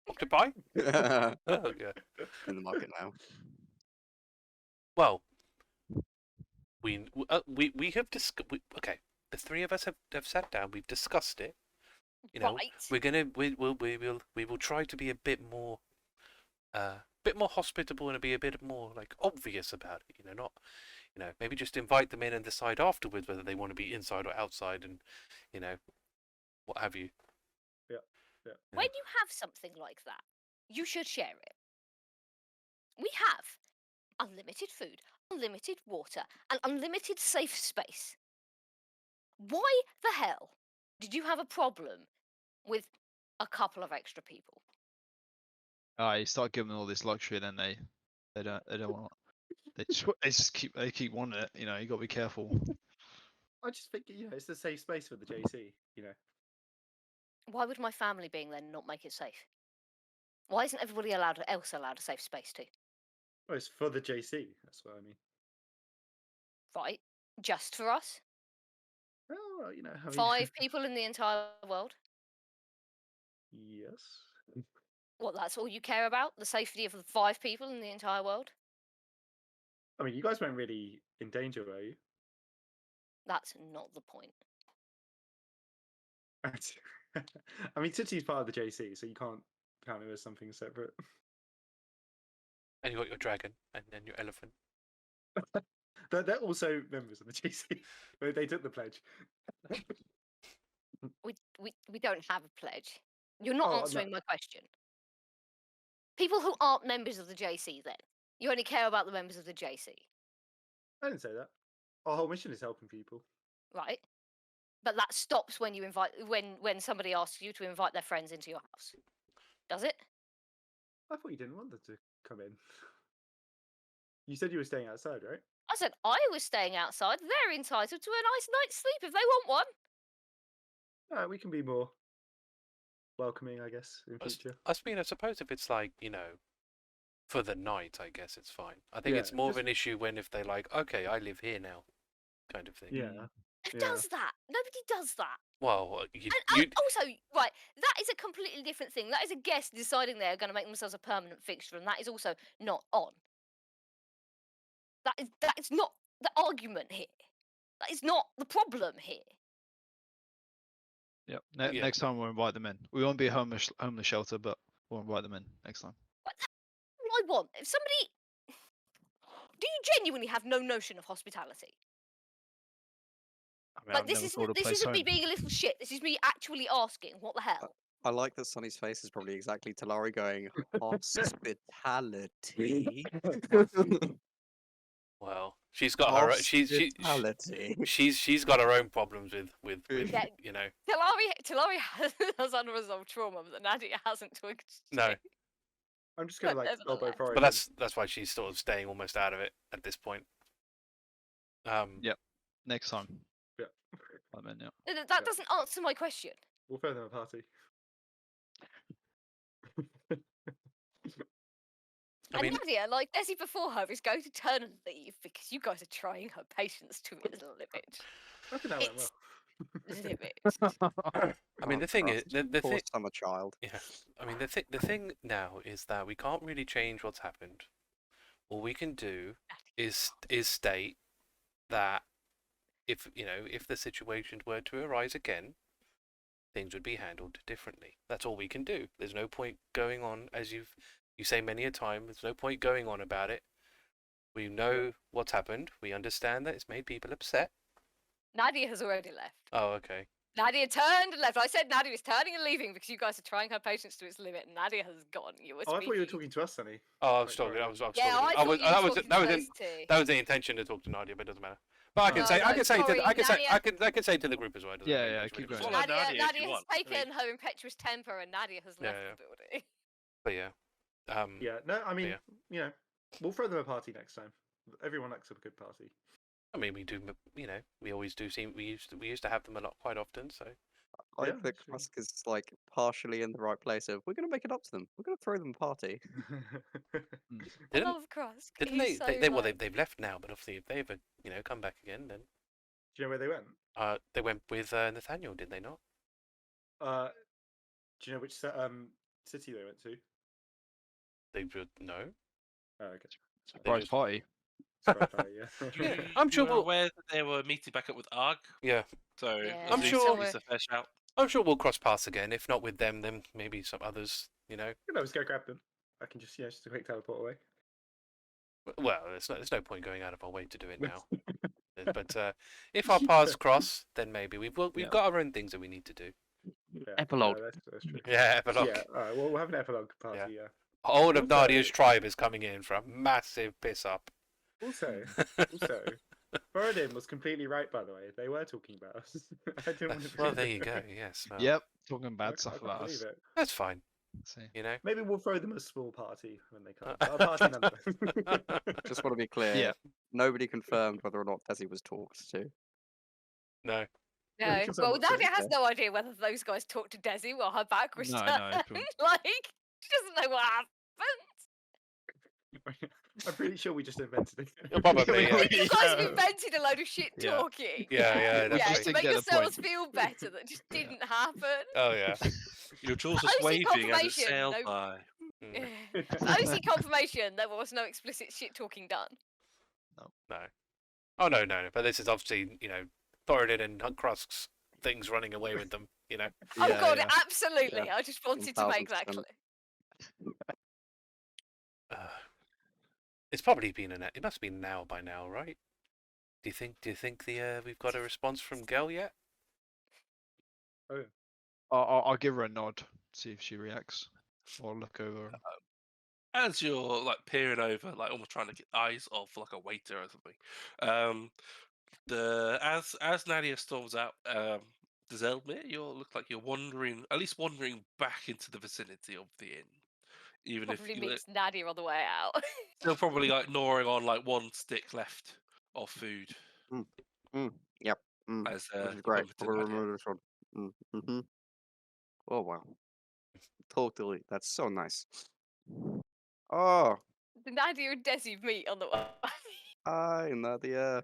Octopi? In Oh, yeah. the market now. Well, we have okay. The three of us have sat down. We've discussed it. You know, Right. we will try to be a bit more hospitable and be a bit more like obvious about it. You know, not maybe just invite them in and decide afterwards whether they want to be inside or outside, and what have you. Yeah. When you have something like that, you should share it. We have unlimited food, unlimited water, and unlimited safe space. Why the hell did you have a problem with a couple of extra people? You start giving them all this luxury, then they don't want. They keep wanting it. You know, you got to be careful. I just think it's a safe space for the JC. Why would my family being there not make it safe? Why isn't everybody else allowed a safe space too? Well, it's for the JC. That's what I mean. Right? Just for us? Well, I mean, 5 people in the entire world? Yes. What, that's all you care about? The safety of the 5 people in the entire world? I mean, you guys weren't really in danger, were you? That's not the point. I mean, Titi's part of the JC, so you can't count it as something separate. And you got your dragon and then your elephant. They're also members of the JC. They took the pledge. We don't have a pledge. You're not Oh, no. answering my question. People who aren't members of the JC, then. You only care about the members of the JC. I didn't say that. Our whole mission is helping people. Right? But that stops when you when somebody asks you to invite their friends into your house. Does it? I thought you didn't want them to come in. You said you were staying outside, right? I said I was staying outside. They're entitled to a nice night's sleep if they want one. Alright, we can be more welcoming, I guess, in future. I suppose if it's like, for the night, I guess it's fine. I think it's more of an issue when if they like, okay, I live here now, kind of thing. Yeah. Who does that? Nobody does that. Well, And also, right, that is a completely different thing. That is a guest deciding they're going to make themselves a permanent fixture, and that is also not on. That is not the argument here. That is not the problem here. Yep. Next time we'll invite them in. We won't be a homeless shelter, but we'll invite them in next time. That's what I want. If somebody... Do you genuinely have no notion of hospitality? I mean, Like, I've this never isn't, thought of this place isn't me home. being a little shit. This is me actually asking, what the hell? I like that Sonny's face is probably exactly Talari going, hospitality. Well, she's got her Hospitality. she's got her own problems with Yeah. Talari has unresolved trauma that Nadia hasn't to exchange. No. I'm just going to But elbow nevertheless. Froy. But that's why she's sort of staying almost out of it at this point. Yep. Next time. Yeah. I'm in, yeah. That doesn't answer my question. We'll throw them a party. I mean, Nadia, like Desi before her, is going to turn and leave because you guys are trying her patience to its limit. I think that went well. Limit. I mean, the thing is, the Poor thing, summer child. yeah. I mean, the thing now is that we can't really change what's happened. All we can do is state that if the situation were to arise again, things would be handled differently. That's all we can do. There's no point going on, as you say many a time. There's no point going on about it. We know what's happened. We understand that it's made people upset. Nadia has already left. Oh, okay. Nadia turned and left. I said Nadia was turning and leaving because you guys are trying her patience to its limit, and Nadia has gone. You were Oh, I thought you were speaking. talking to us, Sonny. Oh, I was Right, talking. sorry. I was Yeah, talking. I thought you were talking to That was the intention to talk to Nadia, but it doesn't matter. But I can No, say, no, I can say, sorry, I Nadia. can say to the group as well. It doesn't Yeah, really yeah, make keep much going. difference. Follow Nadia if Nadia you has want. I taken mean- her impetuous temper, and Nadia has left Yeah, the building. But yeah. Yeah, no, I mean, yeah. we'll throw them a party next time. Everyone likes a good party. I mean, we do. We always do. We used to have them a lot, quite often. So I Yeah, like that that's true. Krusk is like partially in the right place of we're gonna make it up to them. We're gonna throw them a party. I Didn't- love Krusk. didn't He's they? so Well, like- they've left now. But obviously, if they ever come back again, then Do you know where they went? they went with Nathaniel, did they not? Do you know which city they went to? They would know. Oh, okay. Surprise just- party. Surprise party, yeah. I'm You sure were we'll- aware that they were meeting back up with Arg, Yeah, so Yeah, I'm sure- It's a fair shout. I'm sure we'll cross paths again. If not with them, then maybe some others. You know. Let's go grab them. I can just just a quick teleport away. Well, there's no point going out of our way to do it now. But if our paths cross, then maybe we've Yeah. got our own things that we need to do. Yeah, Epilogue. that's true. Yeah, epilogue. Yeah, alright, well, we'll have an epilogue party, yeah. Whole of Also- Nadia's tribe is coming in for a massive piss up. Also, Thoradin was completely right, by the way. They were talking about us. I didn't want to Well, believe there it. you go. Yes. Well, Yep, talking I bad stuff can't about believe us. it. That's fine. See. You know. Maybe we'll throw them a small party when they come. A party nonetheless. Just want to be clear. Yeah. Nobody confirmed whether or not Desi was talked to. No. Yeah, we No. can Well, somewhat say Nadia has so. no idea whether those guys talked to Desi while her back was No, turned. no, cool. Like, she doesn't know what happened. I'm pretty sure we just invented it. Probably, yeah. You guys have Yeah. invented a load of shit Yeah. talking. Yeah, Yeah, definitely. Just to to make get the yourselves point. feel better that just Yeah. didn't happen. Oh yeah. Your jaws For are OC waving as it confirmation, sailed no- by. Mm, Yeah. For OC confirmation, there was no explicit shit talking done. no. Oh no. But this is obviously Thoradin and Krusk's things running away with them. You know. Oh Yeah, god, yeah. absolutely. I just wanted to make that 1000%. clear. It's probably been it must be an hour by now, right? Do you think we've got a response from Gel yet? I'll give her a nod, see if she reacts, or look over. As you're like peering over, like almost trying to get eyes off like a waiter or something. As Nadia storms out, Deszeldmiir, you look like you're wandering back into the vicinity of the inn. Even Probably if you meets Nadia on the way out. still probably like gnawing on like one stick left of food. Yep. As Which is you great. bump into Nadia. Mm-hmm. Oh wow. Totally. That's so nice. Oh, Nadia and Desi meet on the way. hi Nadia.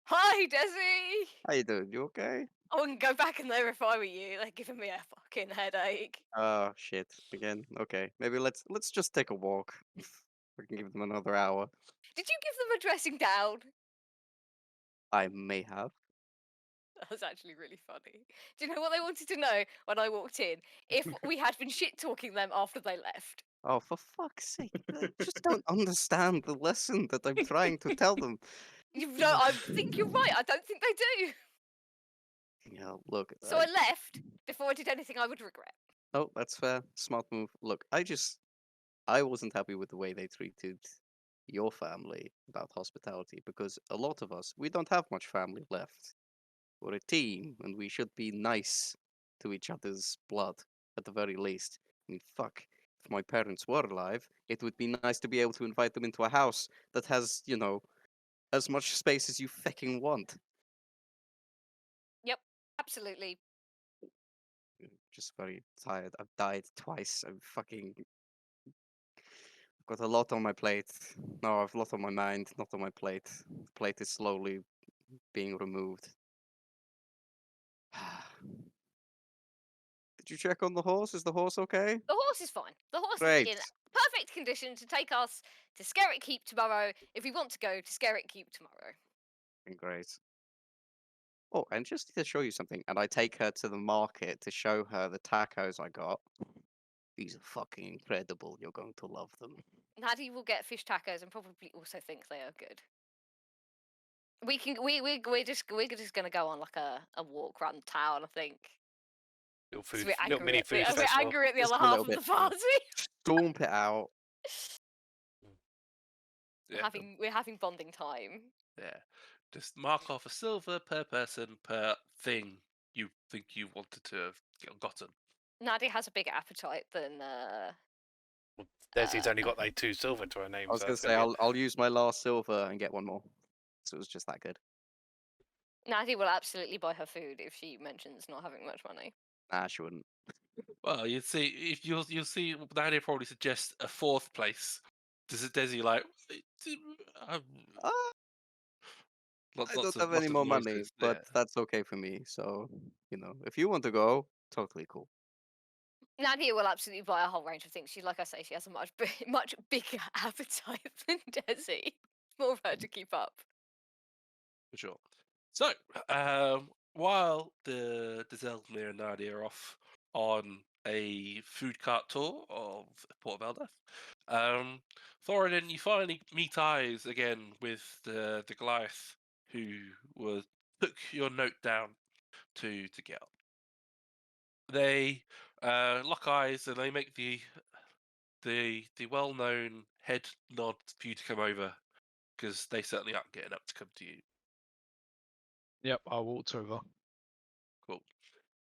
Hi, Desi! How you doing? You okay? I wouldn't go back in there if I were you. They're giving me a fucking headache. Oh shit. Again. Okay. Maybe let's just take a walk. We can give them another hour. Did you give them a dressing down? I may have. That was actually really funny. Do you know what they wanted to know when I walked in? If we had been shit talking them after they left. Oh, for fuck's sake. They just don't understand the lesson that I'm trying to tell them. No, I think you're right. I don't think they do. Yeah, look. So I left before I did anything I would regret. Oh, that's fair. Smart move. Look, I wasn't happy with the way they treated your family about hospitality because a lot of us, we don't have much family left. We're a team and we should be nice to each other's blood at the very least. I mean, fuck. If my parents were alive, it would be nice to be able to invite them into a house that has, as much space as you fucking want. Absolutely. Just very tired. I've died twice. I've got a lot on my plate. No, I've a lot on my mind, not on my plate. The plate is slowly being removed. Did you check on the horse? Is the horse okay? The horse is fine. The horse Great. is in perfect condition to take us to Skerritt Keep tomorrow if we want to go to Skerritt Keep tomorrow. Great. Oh, and just to show you something, and I take her to the market to show her the tacos I got. These are fucking incredible. You're going to love them. Nadia will get fish tacos and probably also think they are good. We're just gonna go on like a walk around town, I think. Little 'Cause food, we're little angry mini at- food we're festival. angry at the Just other a half little of the bit. party. Stomp it out. Yeah. We're having bonding time. Yeah. Just mark off a silver per person per thing you think you wanted to have gotten. Nadia has a bigger appetite than Desi's only got like 2 silver to her name. I was so gonna that's say gonna I'll use my last silver and get one more. So it was just that good. Nadia will absolutely buy her food if she mentions not having much money. Nah, she wouldn't. Well, you'd see if you'll see Nadia probably suggests a 4th place. Desi like Ah, lots I don't of- have lots any of more money, noises, but yeah. that's okay for me. So, if you want to go, totally cool. Nadia will absolutely buy a whole range of things. She, like I say, she has a much bigger appetite than Desi. More of her to keep up. For sure. So, while the Deszeldmiir and Nadia are off on a food cart tour of Port of Eldeth, Thoradin, you finally meet eyes again with the Goliath who took your note down to get. They lock eyes and they make the well-known head nod for you to come over because they certainly aren't getting up to come to you. Yep, I walked over. Cool.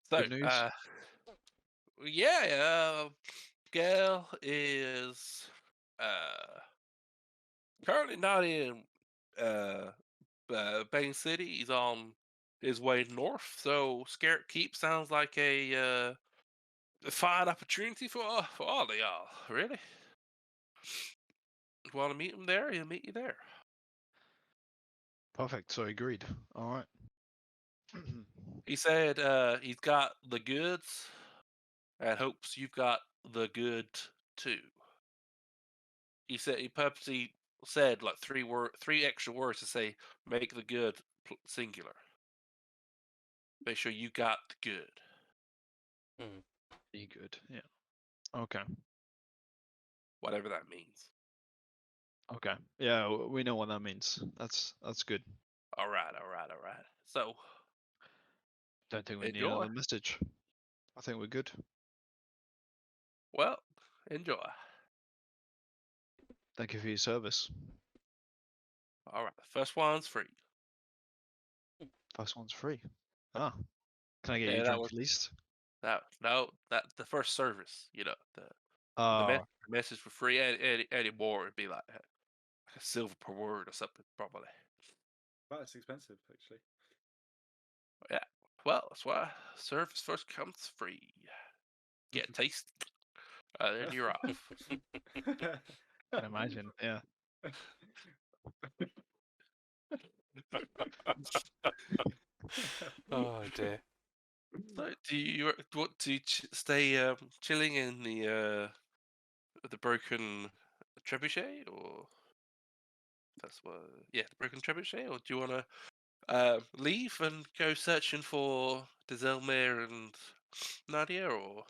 So, Good news. yeah, Gale is currently not in Bane City. He's on his way north. So, Scarab Keep sounds like a fine opportunity for all of y'all. Really, want to meet him there? He'll meet you there. Perfect. So agreed. All right. He said he's got the goods and hopes you've got the good too. He said he purposely said like three extra words to say make the good singular. Make sure you got the good. Be good. Yeah. Okay. Whatever that means. Okay. Yeah, we know what that means. That's good. All right. So Don't think we need enjoy. another message. I think we're good. Well, enjoy. Thank you for your service. All right. First one's free. First one's free. Ah. Can I get you Yeah, a that drink was at least? that. No, that the first service. You know the Oh, message for free. Any more would be like a silver per word or something probably. Well, it's expensive, actually. Yeah. Well, that's why service first comes free. Get a taste. Then you're off. can imagine. Yeah. Oh dear. So, do you want to stay chilling in the broken trebuchet, or that's what? Yeah, the broken trebuchet, or do you want to leave and go searching for Deszeldmiir and Nadia, or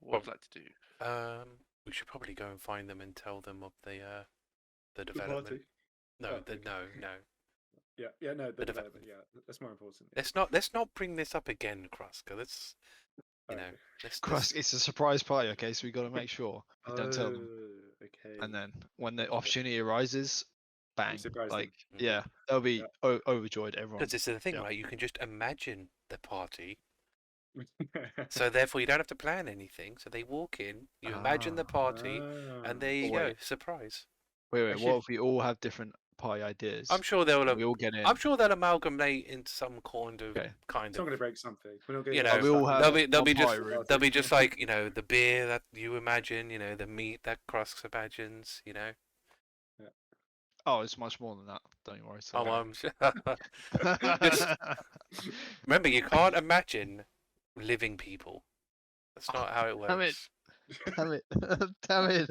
what would you like to do? We should probably go and find them and tell them of the The development. party. No, Oh, okay. no. Yeah, no, the The development. Yeah, that's more important. Yeah. Let's not bring this up again, Krusk. Let's you know. Okay. Let's It's a surprise party, okay? So we got to make sure we don't tell them. Okay. And then when the opportunity arises, bang! surprise Like, them. yeah, they'll be overjoyed. Everyone. Because it's the thing, Yeah. right? You can just imagine the party, Mhm. so therefore you don't have to plan anything. So they walk in, you imagine the party, and there you Oh, go, wait. surprise. Wait. Actually, What if we all have different party ideas? I'm sure they'll. and we all get in. I'm sure they'll amalgamate into some kind of Okay. it's not going to break something. We're not going You to know, we all have they'll be one just party room. they'll be just like the beer that you imagine, the meat that Krusk imagines, Oh, it's much more than that. Don't you worry. Oh, Sorry. I'm sure. Just remember, you can't imagine living people. That's not how it Damn it. works. Damn it! Damn it!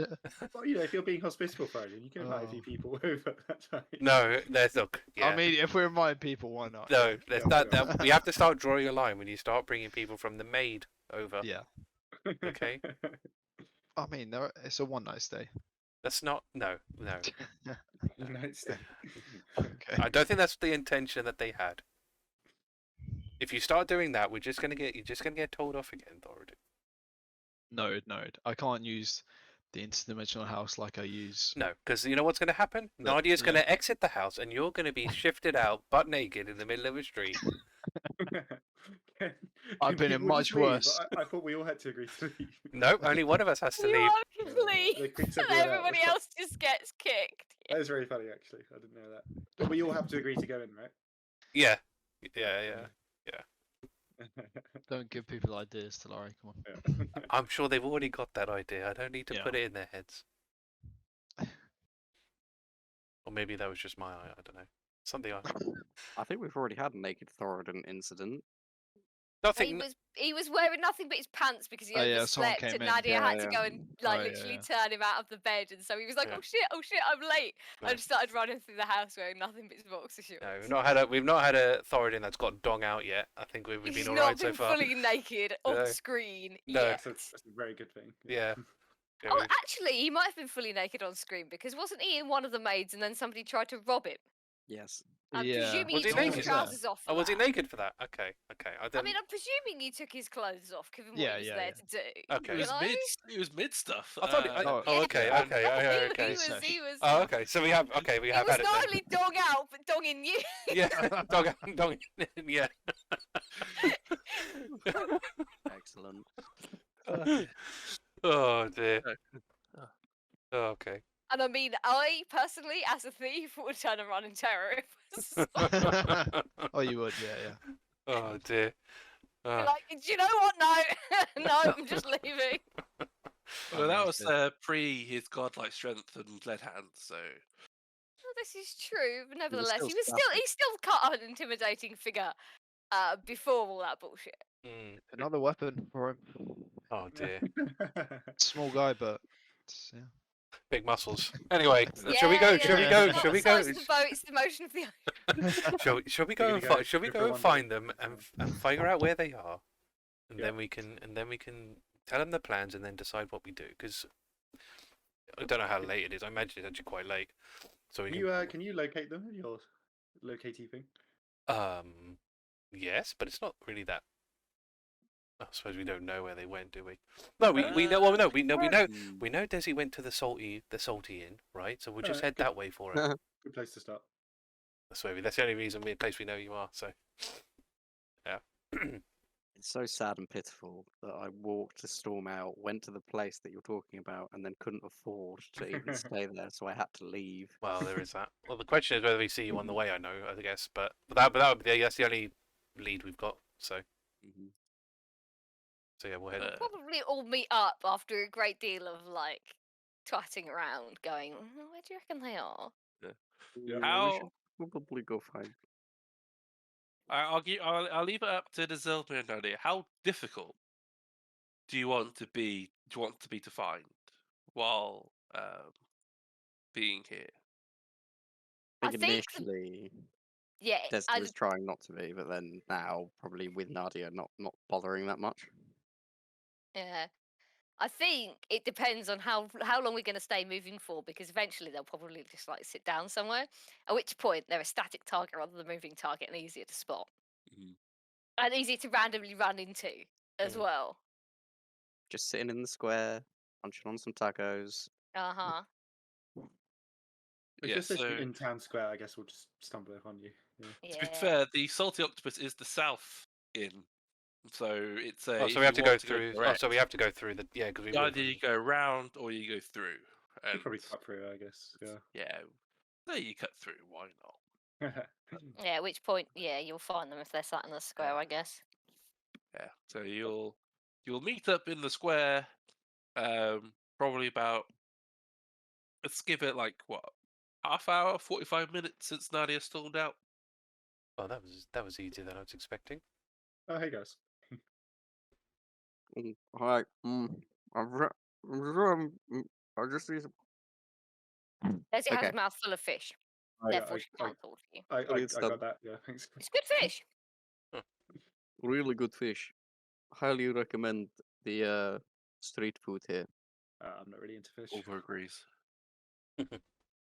Well, if you're being hospitable, Friday, you can invite a few Oh. people over. That's fine. No, there's look. Yeah. I mean, if we're inviting people, why not? No, Yeah, that we have to start drawing a line when you start bringing people from the maid over. Yeah. Okay. I mean, it's a one night stay. That's not. No. Night stay. Okay. I don't think that's the intention that they had. If you start doing that, you're just gonna get told off again, Thoradin. No. I can't use the interdimensional house like I use. No, because you know what's going to happen? No, Nadia's going yeah. to exit the house, and you're going to be shifted out, butt naked, in the middle of a street. I've been in people much just leave? worse. I thought we all had to agree to leave. No, only one of us has to You leave. are to leave, They kicked and everyone out. everybody That's else just gets kicked. That is very funny, actually. I didn't know that. But we all have to agree to go in, right? Yeah. Don't give people ideas, Talari. Come on. Yeah. I'm sure they've already got that idea. I don't need to Yeah. put it in their heads. Or maybe that was just my eye. I don't know. Something else. I think we've already had a naked Thoradin incident. Nothing. He was wearing nothing but his pants because he Oh, yeah, someone overslept, came and in. Nadia Yeah, had to go and like Oh, yeah, literally yeah. turn him out of the bed, and so he was like, Yeah. oh shit, I'm late," Yeah. and started running through the house wearing nothing but his boxer shorts. No, we've not had a Thoradin that's got dong out yet. I think we've He's been all not right been so far. fully naked No. on screen No. yet. That's a very good thing. Yeah. Yeah, Oh, we've- actually, he might have been fully naked on screen because wasn't he in one of the maids, and then somebody tried to rob him? Yes. I'm Yeah. presuming Was he he took his naked? trousers off. For Oh, was he that. naked for that? Okay. I I didn't. mean, I'm presuming he took his clothes off, given what Yeah, he was yeah, there yeah. to do. Okay. It was you know? mid. It was mid stuff. I thought. Oh, Okay. Yeah. Okay. he, Okay. he was. Oh, okay. So we have. Okay, we It have was had it not then. only dong out, but dong in you. Yeah. Dong. Yeah. Excellent. Oh dear. Oh. Oh, okay. And I mean, I personally, as a thief, would turn and run in terror. If it was Oh, you would, yeah. Oh dear. like, do you know what? No, no, I'm just leaving. Well, that was Understood. pre his godlike strength and lead hands. So Well, this is true, but nevertheless, still he scrappy. still cut an intimidating figure. Before all that bullshit. Mm. Another weapon for him. Oh dear. Small guy, but yeah. Big muscles. Anyway, Yeah, shall we go? yeah, Shall we it's go? not Shall the we go? size of the boat, it's the motion of the ocean. Shall we go You're and gonna go shall we go go for and one find day. them and figure out where they are, and Yeah. then we can tell them the plans and then decide what we do. Because I don't know how late it is. I imagine it's actually quite late. So we Can you locate them? Your locatey thing. yes, but it's not really that. I suppose we don't know where they went, do we? No, we know. Well, no, we know. Hmm. We know Desi went to the salty inn, right? So we'll just head Good. that way for it. Good place to start. That's the only reason place we know you are. So yeah. It's so sad and pitiful that I walked the storm out, went to the place that you're talking about, and then couldn't afford to even stay there, so I had to leave. Well, there is that. Well, the question is whether we see you on the way. I guess, but that's the only lead we've got. So Mhm. yeah, we'll head. Probably all meet up after a great deal of like twatting around, going, where do you reckon they are? Yeah. We how should probably go find. I'll leave it up to the Deszeldmiir and Nadia. How difficult do you want to be? Do you want to be to find while being here? I I think think the- initially Yeah, Desmond was trying not to be, but then now probably with Nadia not bothering that much. yeah. I think it depends on how long we're going to stay moving for, because eventually they'll probably just like sit down somewhere. At which point they're a static target rather than a moving target, and easier to spot Mhm. and easier to randomly run into as well. Just sitting in the square, munching on some tacos. Uh huh. If Yeah, you're sitting so- in town square, I guess we'll just stumble upon you. Yeah. Yeah. To be fair, the Salty Octopus is the south inn, so it's a. Oh, if so we have you to go want through. direct, So we have to go through the because we. either you go round or you go through. You And probably cut through, I guess. yeah, there you cut through. Why not? Yeah. Yeah. At which point, yeah, you'll find them if they're sat in the square, I guess. Yeah, so you'll meet up in the square. Probably about. Let's give it like what, half hour, 45 minutes since Nadia stormed out. Oh, that was easier than I was expecting. Oh, hey guys. Hi. I just need some. There's it has Okay. his mouth full of fish. I, Therefore, I, she I, can't talk to you. I Brilliant got stuff. that. Yeah, thanks. It's good fish. Really good fish. Highly recommend the street food here. I'm not really into fish. Over agrees.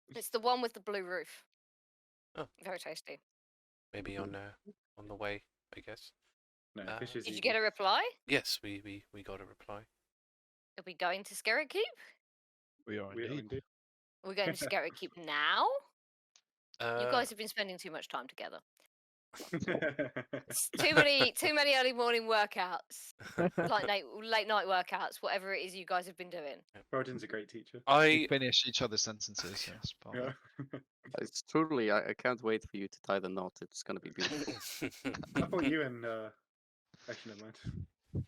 It's the one with the blue roof. Oh. Very tasty. Maybe on the way, I guess. No, Ah. fish is Did you easy. get a reply? Yes, we got a reply. Are we going to Skerritt Keep? We are We are indeed. indeed. Are we going to Skerritt Keep now? You Uh, guys have been spending too much time together. It's too many early morning workouts, like late night workouts, whatever it is you guys have been doing. Rodin's a great teacher. We I finish each other's sentences. Yes, part of Yeah. it. It's totally. I can't wait for you to tie the knot. It's gonna be beautiful. I thought you and actually never mind.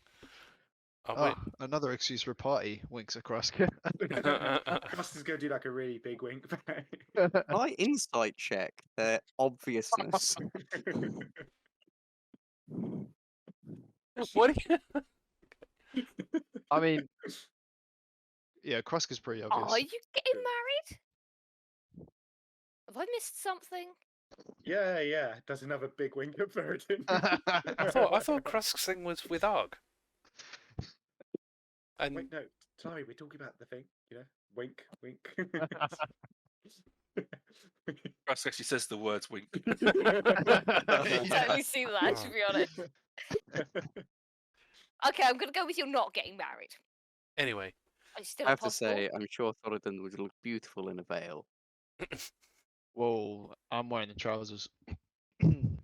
I'll Oh, another excuse for a party. Winks across. Cross is gonna do like a really big wink back. I insight check their obviousness. What? Are you... I mean, yeah, Krusk is pretty obvious. Are you getting married? Have I missed something? Yeah. Does another big wink at Thoradin. I thought Krusk's thing was with Arg. And Wait, no, Talari, we're talking about the thing. Wink. Russ actually says the words wink. I can totally see that, to be honest. Okay, I'm gonna go with you not getting married. anyway, It's still I have to impossible. say, I'm sure Thoradin would look beautiful in a veil. Whoa, I'm wearing the trousers. You can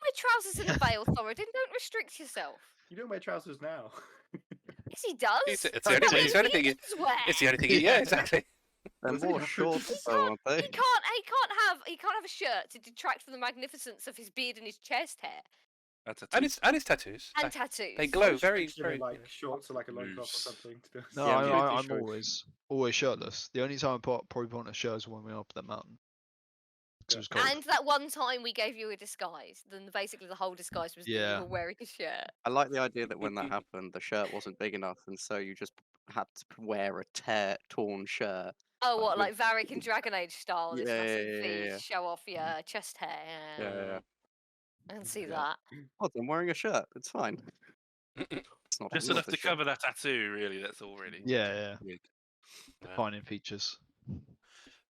wear trousers in a veil, Thoradin. Don't restrict yourself. You don't wear trousers now. Yes, he does. it's the That's what only thing. he does wear. It's the only thing. Yeah, exactly. They're Was he more not? short, though, aren't they? He can't have a shirt to detract from the magnificence of his beard and his chest hair That's a And his tattoos. and tattoos. They glow I very, picture him very. in, like shorts or like a loincloth or Loose. something. To be honest. No, Yeah, I'm sure. always shirtless. The only time I probably put on a shirt is when we're up the mountain. 'Cause it was cold. And that one time we gave you a disguise, then basically the whole disguise was that Yeah. you were wearing a shirt. I like the idea that when that happened, the shirt wasn't big enough, and so you just had to wear a torn shirt. Oh, what, with- like Varric and Dragon Age style? This Yeah, massive yeah, V yeah. to show off your chest hair. Yeah. I can see Yeah. that. Oh, I'm wearing a shirt. It's fine. It's not Just all of enough the to shirt. cover that tattoo, really. That's all, really. Yeah. Weird. Defining features.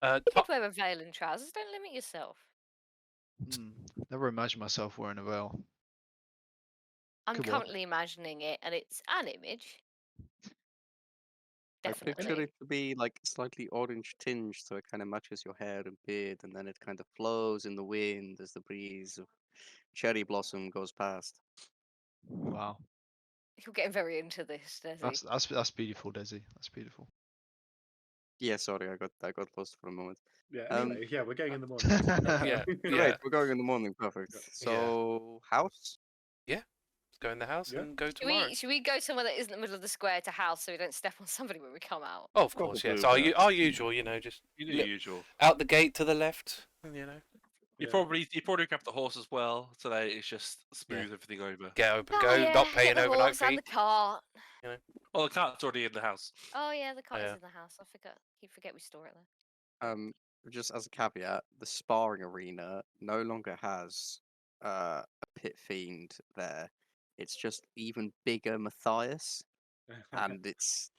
You could wear a veil and trousers. Don't limit yourself. Never imagined myself wearing a veil. I'm Could work. currently imagining it, and it's an image. I picture Definitely. it to be like slightly orange tinge, so it kind of matches your hair and beard, and then it kind of flows in the wind as the breeze of cherry blossom goes past. Wow. You're getting very into this, Desi. That's beautiful, Desi. That's beautiful. Yeah, sorry, I got lost for a moment. Yeah. Um, Anyway, yeah, we're going in the morning. Yeah. Great, we're going in the morning. Perfect. Yeah. So, house? Let's go in the house Yeah. and go Should tomorrow. should we go somewhere that isn't in the middle of the square to house so we don't step on somebody when we come out? Oh, of course, yes. Probably, Our usual, just You do the Look. usual. out the gate to the left. You Yeah. probably grab the horse as well, so that it's just smooth everything over. Get open, Oh, go, yeah, not get paying the overnight horse and fee. the cart. Well, the cart's already in the house. Oh yeah, the cart Yeah. is in the house. I forget we store it there. Just as a caveat, the sparring arena no longer has a pit fiend there. It's just even bigger Matthias, and it's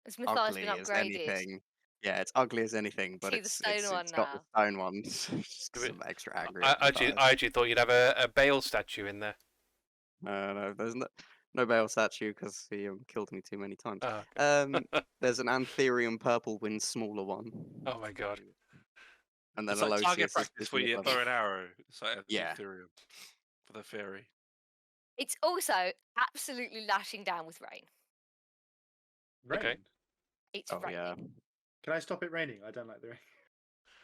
Has Matthias ugly been as upgraded? anything. Yeah, it's ugly as anything, but See the it's stone one got the now. stone one. Just 'cause I'm extra angry. I at actually Matthias. thought you'd have a Bale statue in there. No, there's no Bale statue because he killed me too many times. Oh, There's an Antherium Purple Wind smaller one, oh my god. and then It's like target Aloysius practice is for your above bow it. and arrow. It's like Yeah. Ethereum for the fairy. It's also absolutely lashing down with rain. Rain. Okay. It's Oh raining. yeah. Can I stop it raining? I don't like the rain.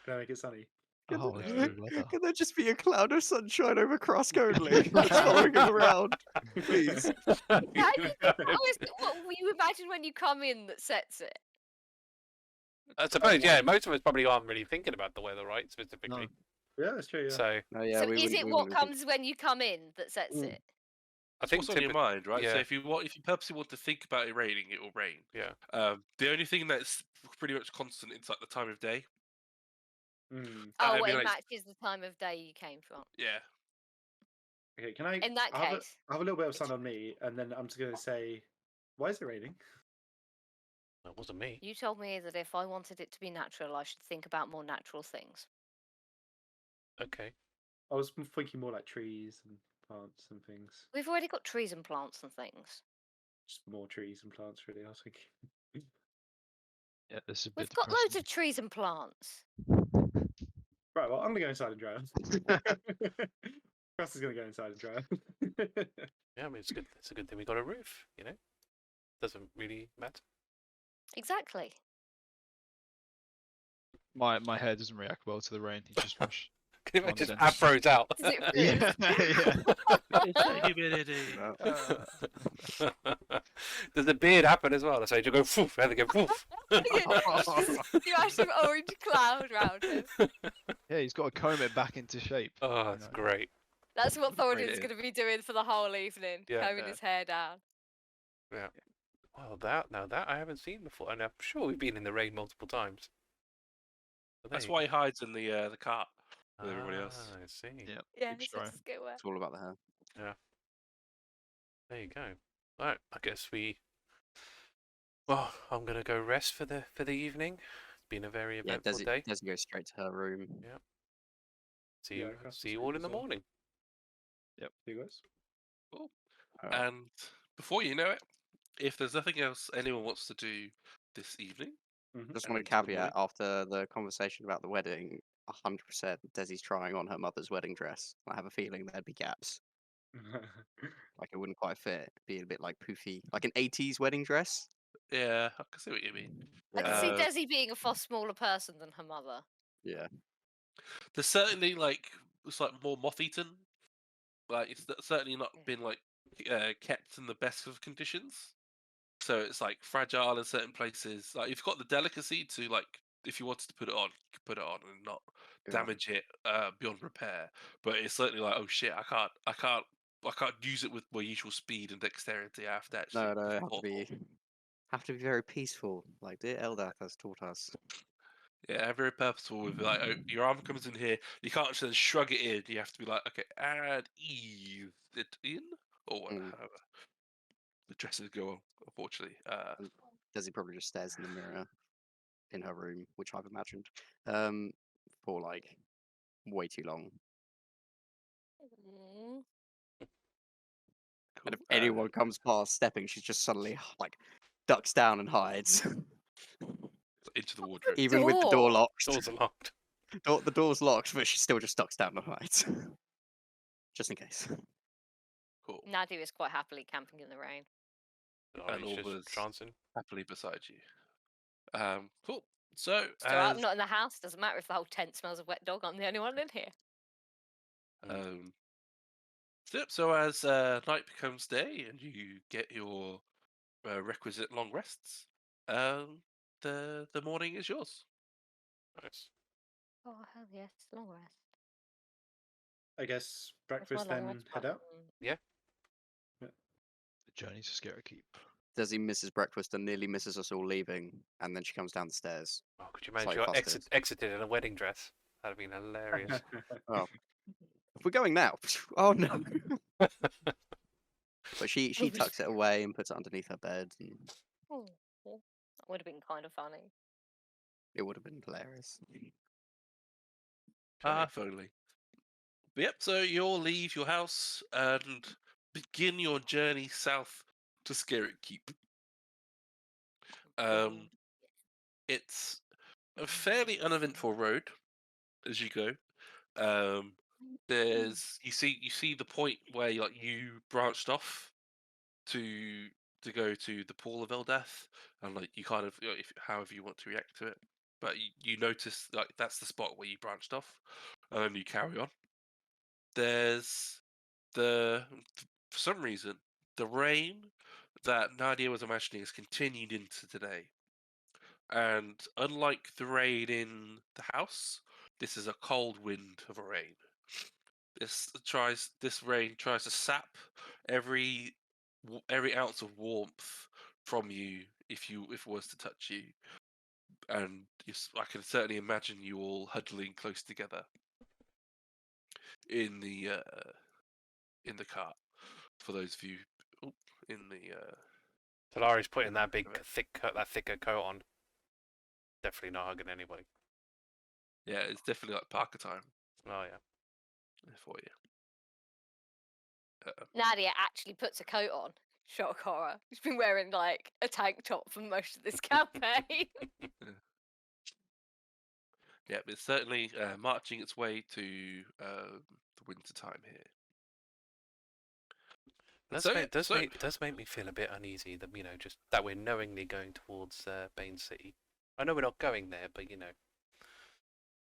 Can I make it sunny? Oh, it's good weather. Can there just be a cloud of sunshine over Krusk only? Just following him around, please. How do you what will you imagine when you come in that sets it? I suppose, yeah, most of us probably aren't really thinking about the weather, right, specifically. Yeah, that's true. Yeah. So, No, yeah, So we is wouldn't- it we what wouldn't think- comes when you come in that sets Mm. it? I think What's on your mind, right? yeah. So if you purposely want to think about it raining, it will rain. Yeah. The only thing that's pretty much constant is like the time of day. Mm. Oh, I well, mean, it like- matches the time of day you came from. Yeah. Okay, can I? In that I have case, I have a little bit of sun on me, and then I'm just going to say, why is it raining? That wasn't me. you told me that if I wanted it to be natural, I should think about more natural things. Okay. I was thinking more like trees and plants and things. We've already got trees and plants and things. Just more trees and plants, really. I was thinking. Yeah, this is a bit We've got loads depressing. of trees and plants. Right, well, I'm going to go inside and dry out. Russ is going to go inside and dry out. Yeah, I mean, it's good. It's a good thing we got a roof, Doesn't really matter. Exactly. My hair doesn't react well to the rain. He just rushed. Can you imagine just Nonsense. afros out? Is it Yeah, yeah. Humidity. Does the beard happen as well? So you go poof, and they go poof. you actually have orange cloud round him. Yeah, he's got to comb it back into shape. Oh, that's know. great. That's what Great Thoradin's idea. going to be doing for the whole evening, Yeah. combing his hair down. Yeah. Well, that I haven't seen before, and I'm sure we've been in the rain multiple times. But That's there you why he hides in the cart go. with everybody else. I see. Yeah. Yeah, Good it's try. just get wet. It's all about the hair. There you go. Right, I guess we. Well, I'm gonna go rest for the evening. It's been a very Yeah, eventful day. Desi goes straight to her room. Yeah. See Yeah, you. Krusk See is you good all in as the well. morning. You guys. Cool. Oh. And before you know it, if there's nothing else anyone wants to do this evening, Just and want to into the caveat morning. after the conversation about the wedding, 100% Desi's trying on her mother's wedding dress. I have a feeling there'd be gaps. Like it wouldn't quite fit. It'd be a bit like poofy, like an 80s wedding dress. Yeah, I can see what you mean. I can see Uh, Desi being a far smaller person than her mother. Yeah. There's certainly it's like more moth-eaten. Like it's certainly not been like kept in the best of conditions. So it's like fragile in certain places. Like you've got the delicacy to if you wanted to put it on, you could put it on and not Yeah. damage it beyond repair. But it's certainly like, oh shit, I can't use it with my usual speed and dexterity. I have to actually. No, be have to thoughtful. be very peaceful, like dear Eldath has taught us. Yeah, very purposeful with oh, your arm comes in here. You can't just then shrug it in. You have to be like, okay, and ease it in, or whatever. The dresses go on, unfortunately. Desi probably just stares in the mirror in her room, which I've imagined, for like way too long. Mm. And if Cool. anyone comes past stepping, she's just suddenly like ducks down and hides, Into the wardrobe. even with the door Door. locked. Doors are locked. The door's locked, but she still just ducks down and hides, just in case. Cool. Nadia is quite happily camping in the rain. And He's Orva's just chancing. happily beside you. Cool. So, Still out, as not in the house. Doesn't matter if the whole tent smells of wet dog. I'm the only one in here. so as night becomes day and you get your requisite long rests, the morning is yours. Nice. Oh hell yes, long rest. I guess Where's my breakfast, long then rest head out. button? The journey's a scary keep. Desi misses breakfast and nearly misses us all leaving, and then she comes down the stairs. Oh, could you imagine Slightly you flustered. exited in a wedding dress? That'd have been hilarious. Oh, if we're going now, oh no! But she Oh, tucks it away and puts it underneath her bed, and Oh, yeah. That would have been kind of funny. it would have been hilarious. If only. But yep, so you all leave your house and begin your journey south to Skerritt Keep. It's a fairly uneventful road as you go. There's you see the point where you branched off to go to the pool of Eldath, and you kind of if however you want to react to it, but you notice that's the spot where you branched off, and then you carry on. There's for some reason the rain that Nadia was imagining has continued into today. And unlike the rain in the house, this is a cold wind of a rain. This rain tries to sap every ounce of warmth from you if it was to touch you. And I can certainly imagine you all huddling close together in the cart. For those of you in the Talari's putting that thicker coat on. Definitely not hugging anybody. yeah, it's definitely like Parker time Oh yeah. for you. Nadia actually puts a coat on. Shock horror. She's been wearing like a tank top for most of this campaign. Yeah, it's certainly marching its way to the winter time here. Does make me feel a bit uneasy that just that we're knowingly going towards Bane City. I know we're not going there, but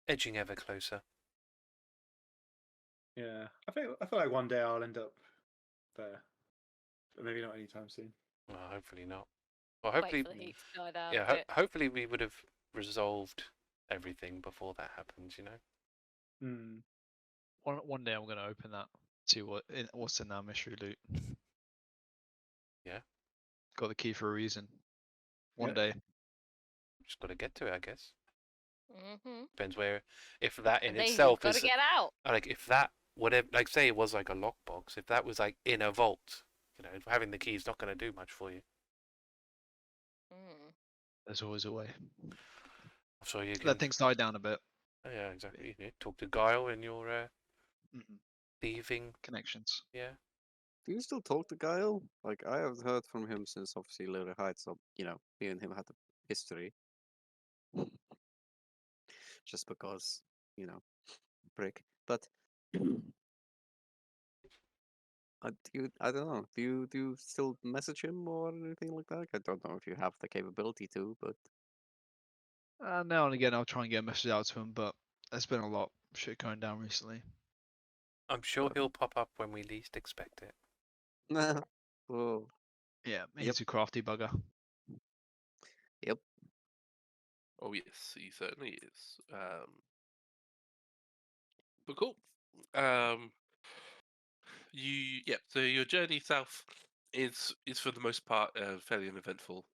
edging ever closer. Yeah, I feel like one day I'll end up there, but maybe not anytime soon. Well, hopefully not. Well, Wait hopefully, for the heat to die down a yeah. bit. Hopefully, we would have resolved everything before that happens. One day I'm going to open that See what's in that mystery loot. Yeah. Got the key for a reason. One Yeah. day. Just got to get to it, I guess. Mm-hmm. Depends where. If that in And then itself you've got is to get out. like, if that whatever, like, say it was like a lockbox. If that was like in a vault, having the key is not going to do much for you. Mm. There's always a way. So you can. Let things die down a bit. Oh, yeah, exactly. You talk to Guile in your Mhm. thieving. Connections. Yeah. Do you still talk to Guile? Like, I have heard from him since obviously Little Heights, so, me and him had a history. Just because, prick. But I don't know. Do you still message him or anything like that? I don't know if you have the capability to, but Now and again, I'll try and get a message out to him, but there's been a lot of shit going down recently. I'm sure he'll pop up when we least expect it. oh, Yeah, he's Yep. a crafty bugger. Oh yes, he certainly is. But cool. So your journey south is for the most part fairly uneventful.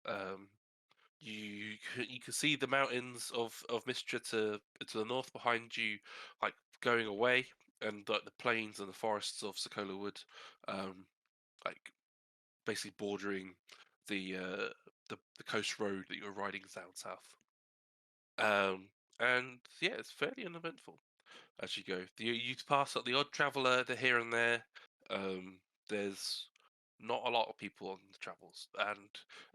You can see the mountains of Mistra to the north behind you, like going away, and like the plains and the forests of Sokola Wood, like basically bordering the the coast road that you're riding down south. And yeah, it's fairly uneventful as you go. You pass up the odd traveller here and there. There's not a lot of people on the travels, and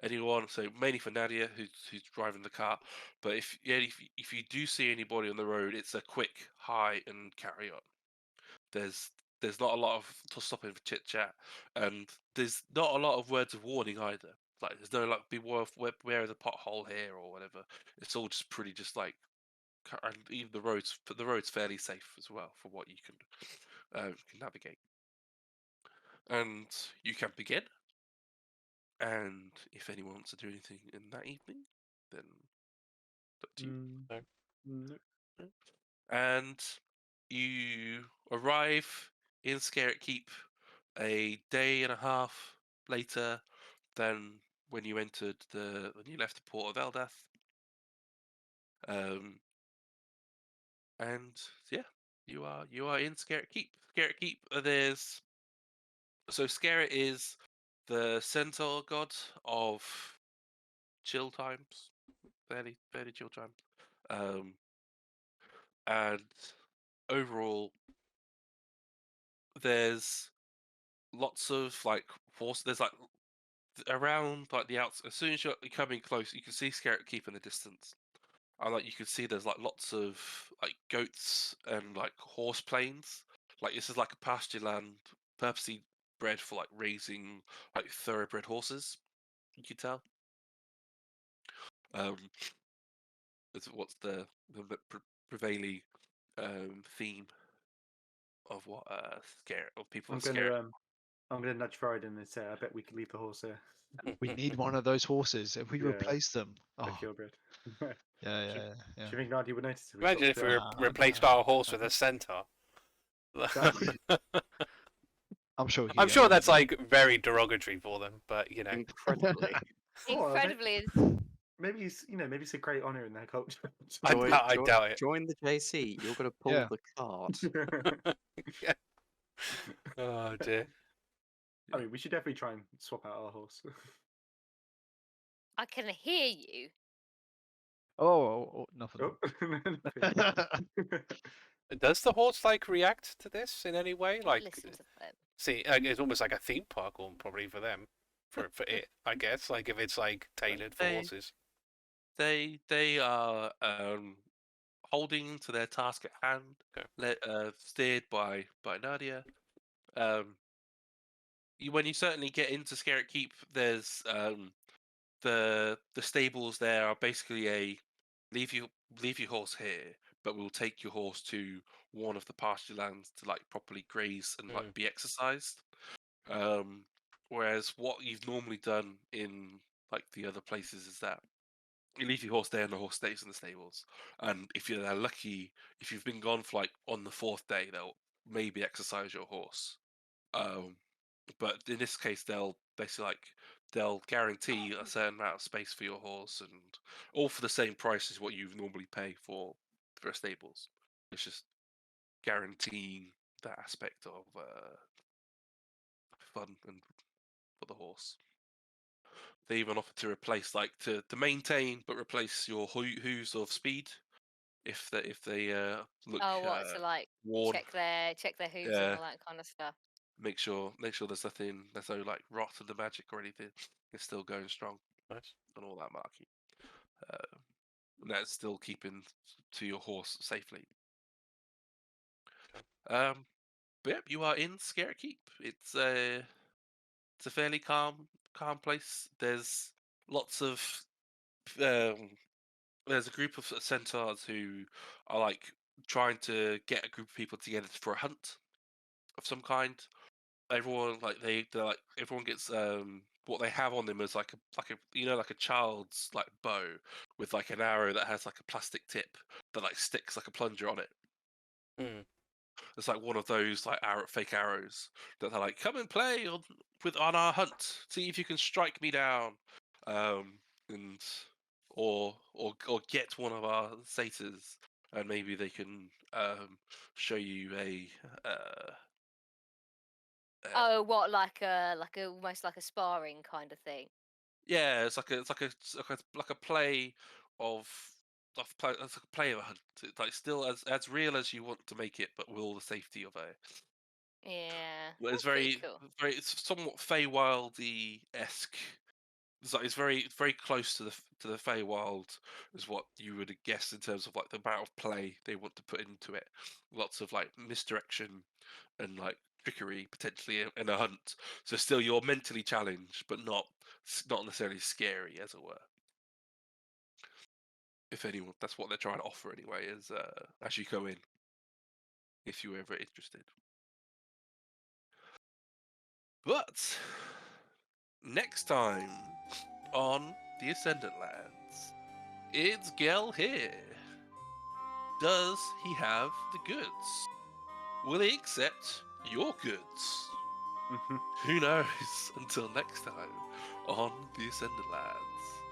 anyone. So mainly for Nadia, who's driving the car. But if you do see anybody on the road, it's a quick hi and carry on. There's not a lot of stopping for chit chat, and there's not a lot of words of warning either. Like there's no like beware of the pothole here or whatever. It's all just pretty just like, and even the road's fairly safe as well for what you can navigate. And you can begin. And if anyone wants to do anything in that evening, then it's up to you. No. And you arrive in Scarlet Keep a day and a half later than when you left the port of Eldath. And yeah, you are in Scarlet Keep. Scarlet Keep. Scarlet is the centaur god of chill times, fairly chill times. And overall, there's lots of like horse. There's like around like the outs. As soon as you're coming close, you can see Scarlet Keep in the distance, and like you can see there's like lots of like goats and like horse plains. Like this is like a pasture land purposely bred for like raising like thoroughbred horses. You can tell. What's the prevailing theme of what people I'm are scared. gonna nudge Thoradin and say, I bet we could leave the horse here. We need one of those horses. If we Yeah. replace them. A Oh, purebred. yeah. Do you think Nadia would notice if we Imagine if swapped we it? replaced our horse with a centaur. I'm sure. I'm sure that's like very derogatory for them, but incredibly. Incredibly. Maybe it's a great honor in their culture. I doubt it. Join the JC. You're gonna pull Yeah. the card. Oh dear. I mean, we should definitely try and swap out our horse. I can hear you. Nothing. Oh. Does the horse like react to this in any way? Like, Listen to them. see, it's almost like a theme park, or probably for them, for it, I guess. Like if it's like tailored for They- horses. They are holding to their task at hand, steered by Nadia. When you certainly get into Scarlet Keep, there's the stables there are basically a leave your horse here, but we'll take your horse to one of the pasture lands to like properly graze and like be exercised. Whereas what you've normally done in like the other places is that you leave your horse there and the horse stays in the stables. And if you're lucky, if you've been gone for like on the fourth day, they'll maybe exercise your horse. But in this case, they'll basically they'll guarantee a certain amount of space for your horse, and all for the same price as what you normally pay for stables. It's just guaranteeing that aspect of fun and for the horse. They even offer to replace, to maintain, but replace your hooves of speed if they look Oh, what? So like worn. check their hooves and Yeah, all that kind of stuff. make sure there's no rot in the magic or anything. It's still going strong Nice. and all that marking. And that's still keeping to your horse safely. But yep, you are in Scare Keep. It's a fairly calm place. There's lots of there's a group of centaurs who are trying to get a group of people together for a hunt of some kind. Everyone everyone gets what they have on them is like a child's bow with an arrow that has a plastic tip that sticks like a plunger on it. Mm. It's one of those fake arrows that they're come and play on our hunt. See if you can strike me down, and or get one of our satyrs, and maybe they can show you a. Oh, what like a almost like a sparring kind of thing. Yeah, it's like a play of it's like a play of a hunt. It's still as real as you want to make it, but with all the safety of a. Yeah. Well, it's That's pretty cool. it's somewhat Feywildy esque. It's very close to the Feywild is what you would guess in terms of the amount of play they want to put into it. Lots of misdirection and trickery potentially in a hunt. So still you're mentally challenged, but not necessarily scary, as it were. If anyone, that's what they're trying to offer anyway. Is as you go in, if you're ever interested. But next time on the Ascendant Lands, it's Gel here. Does he have the goods? Will he accept your goods? Who knows? Until next time on the Ascendant Lands.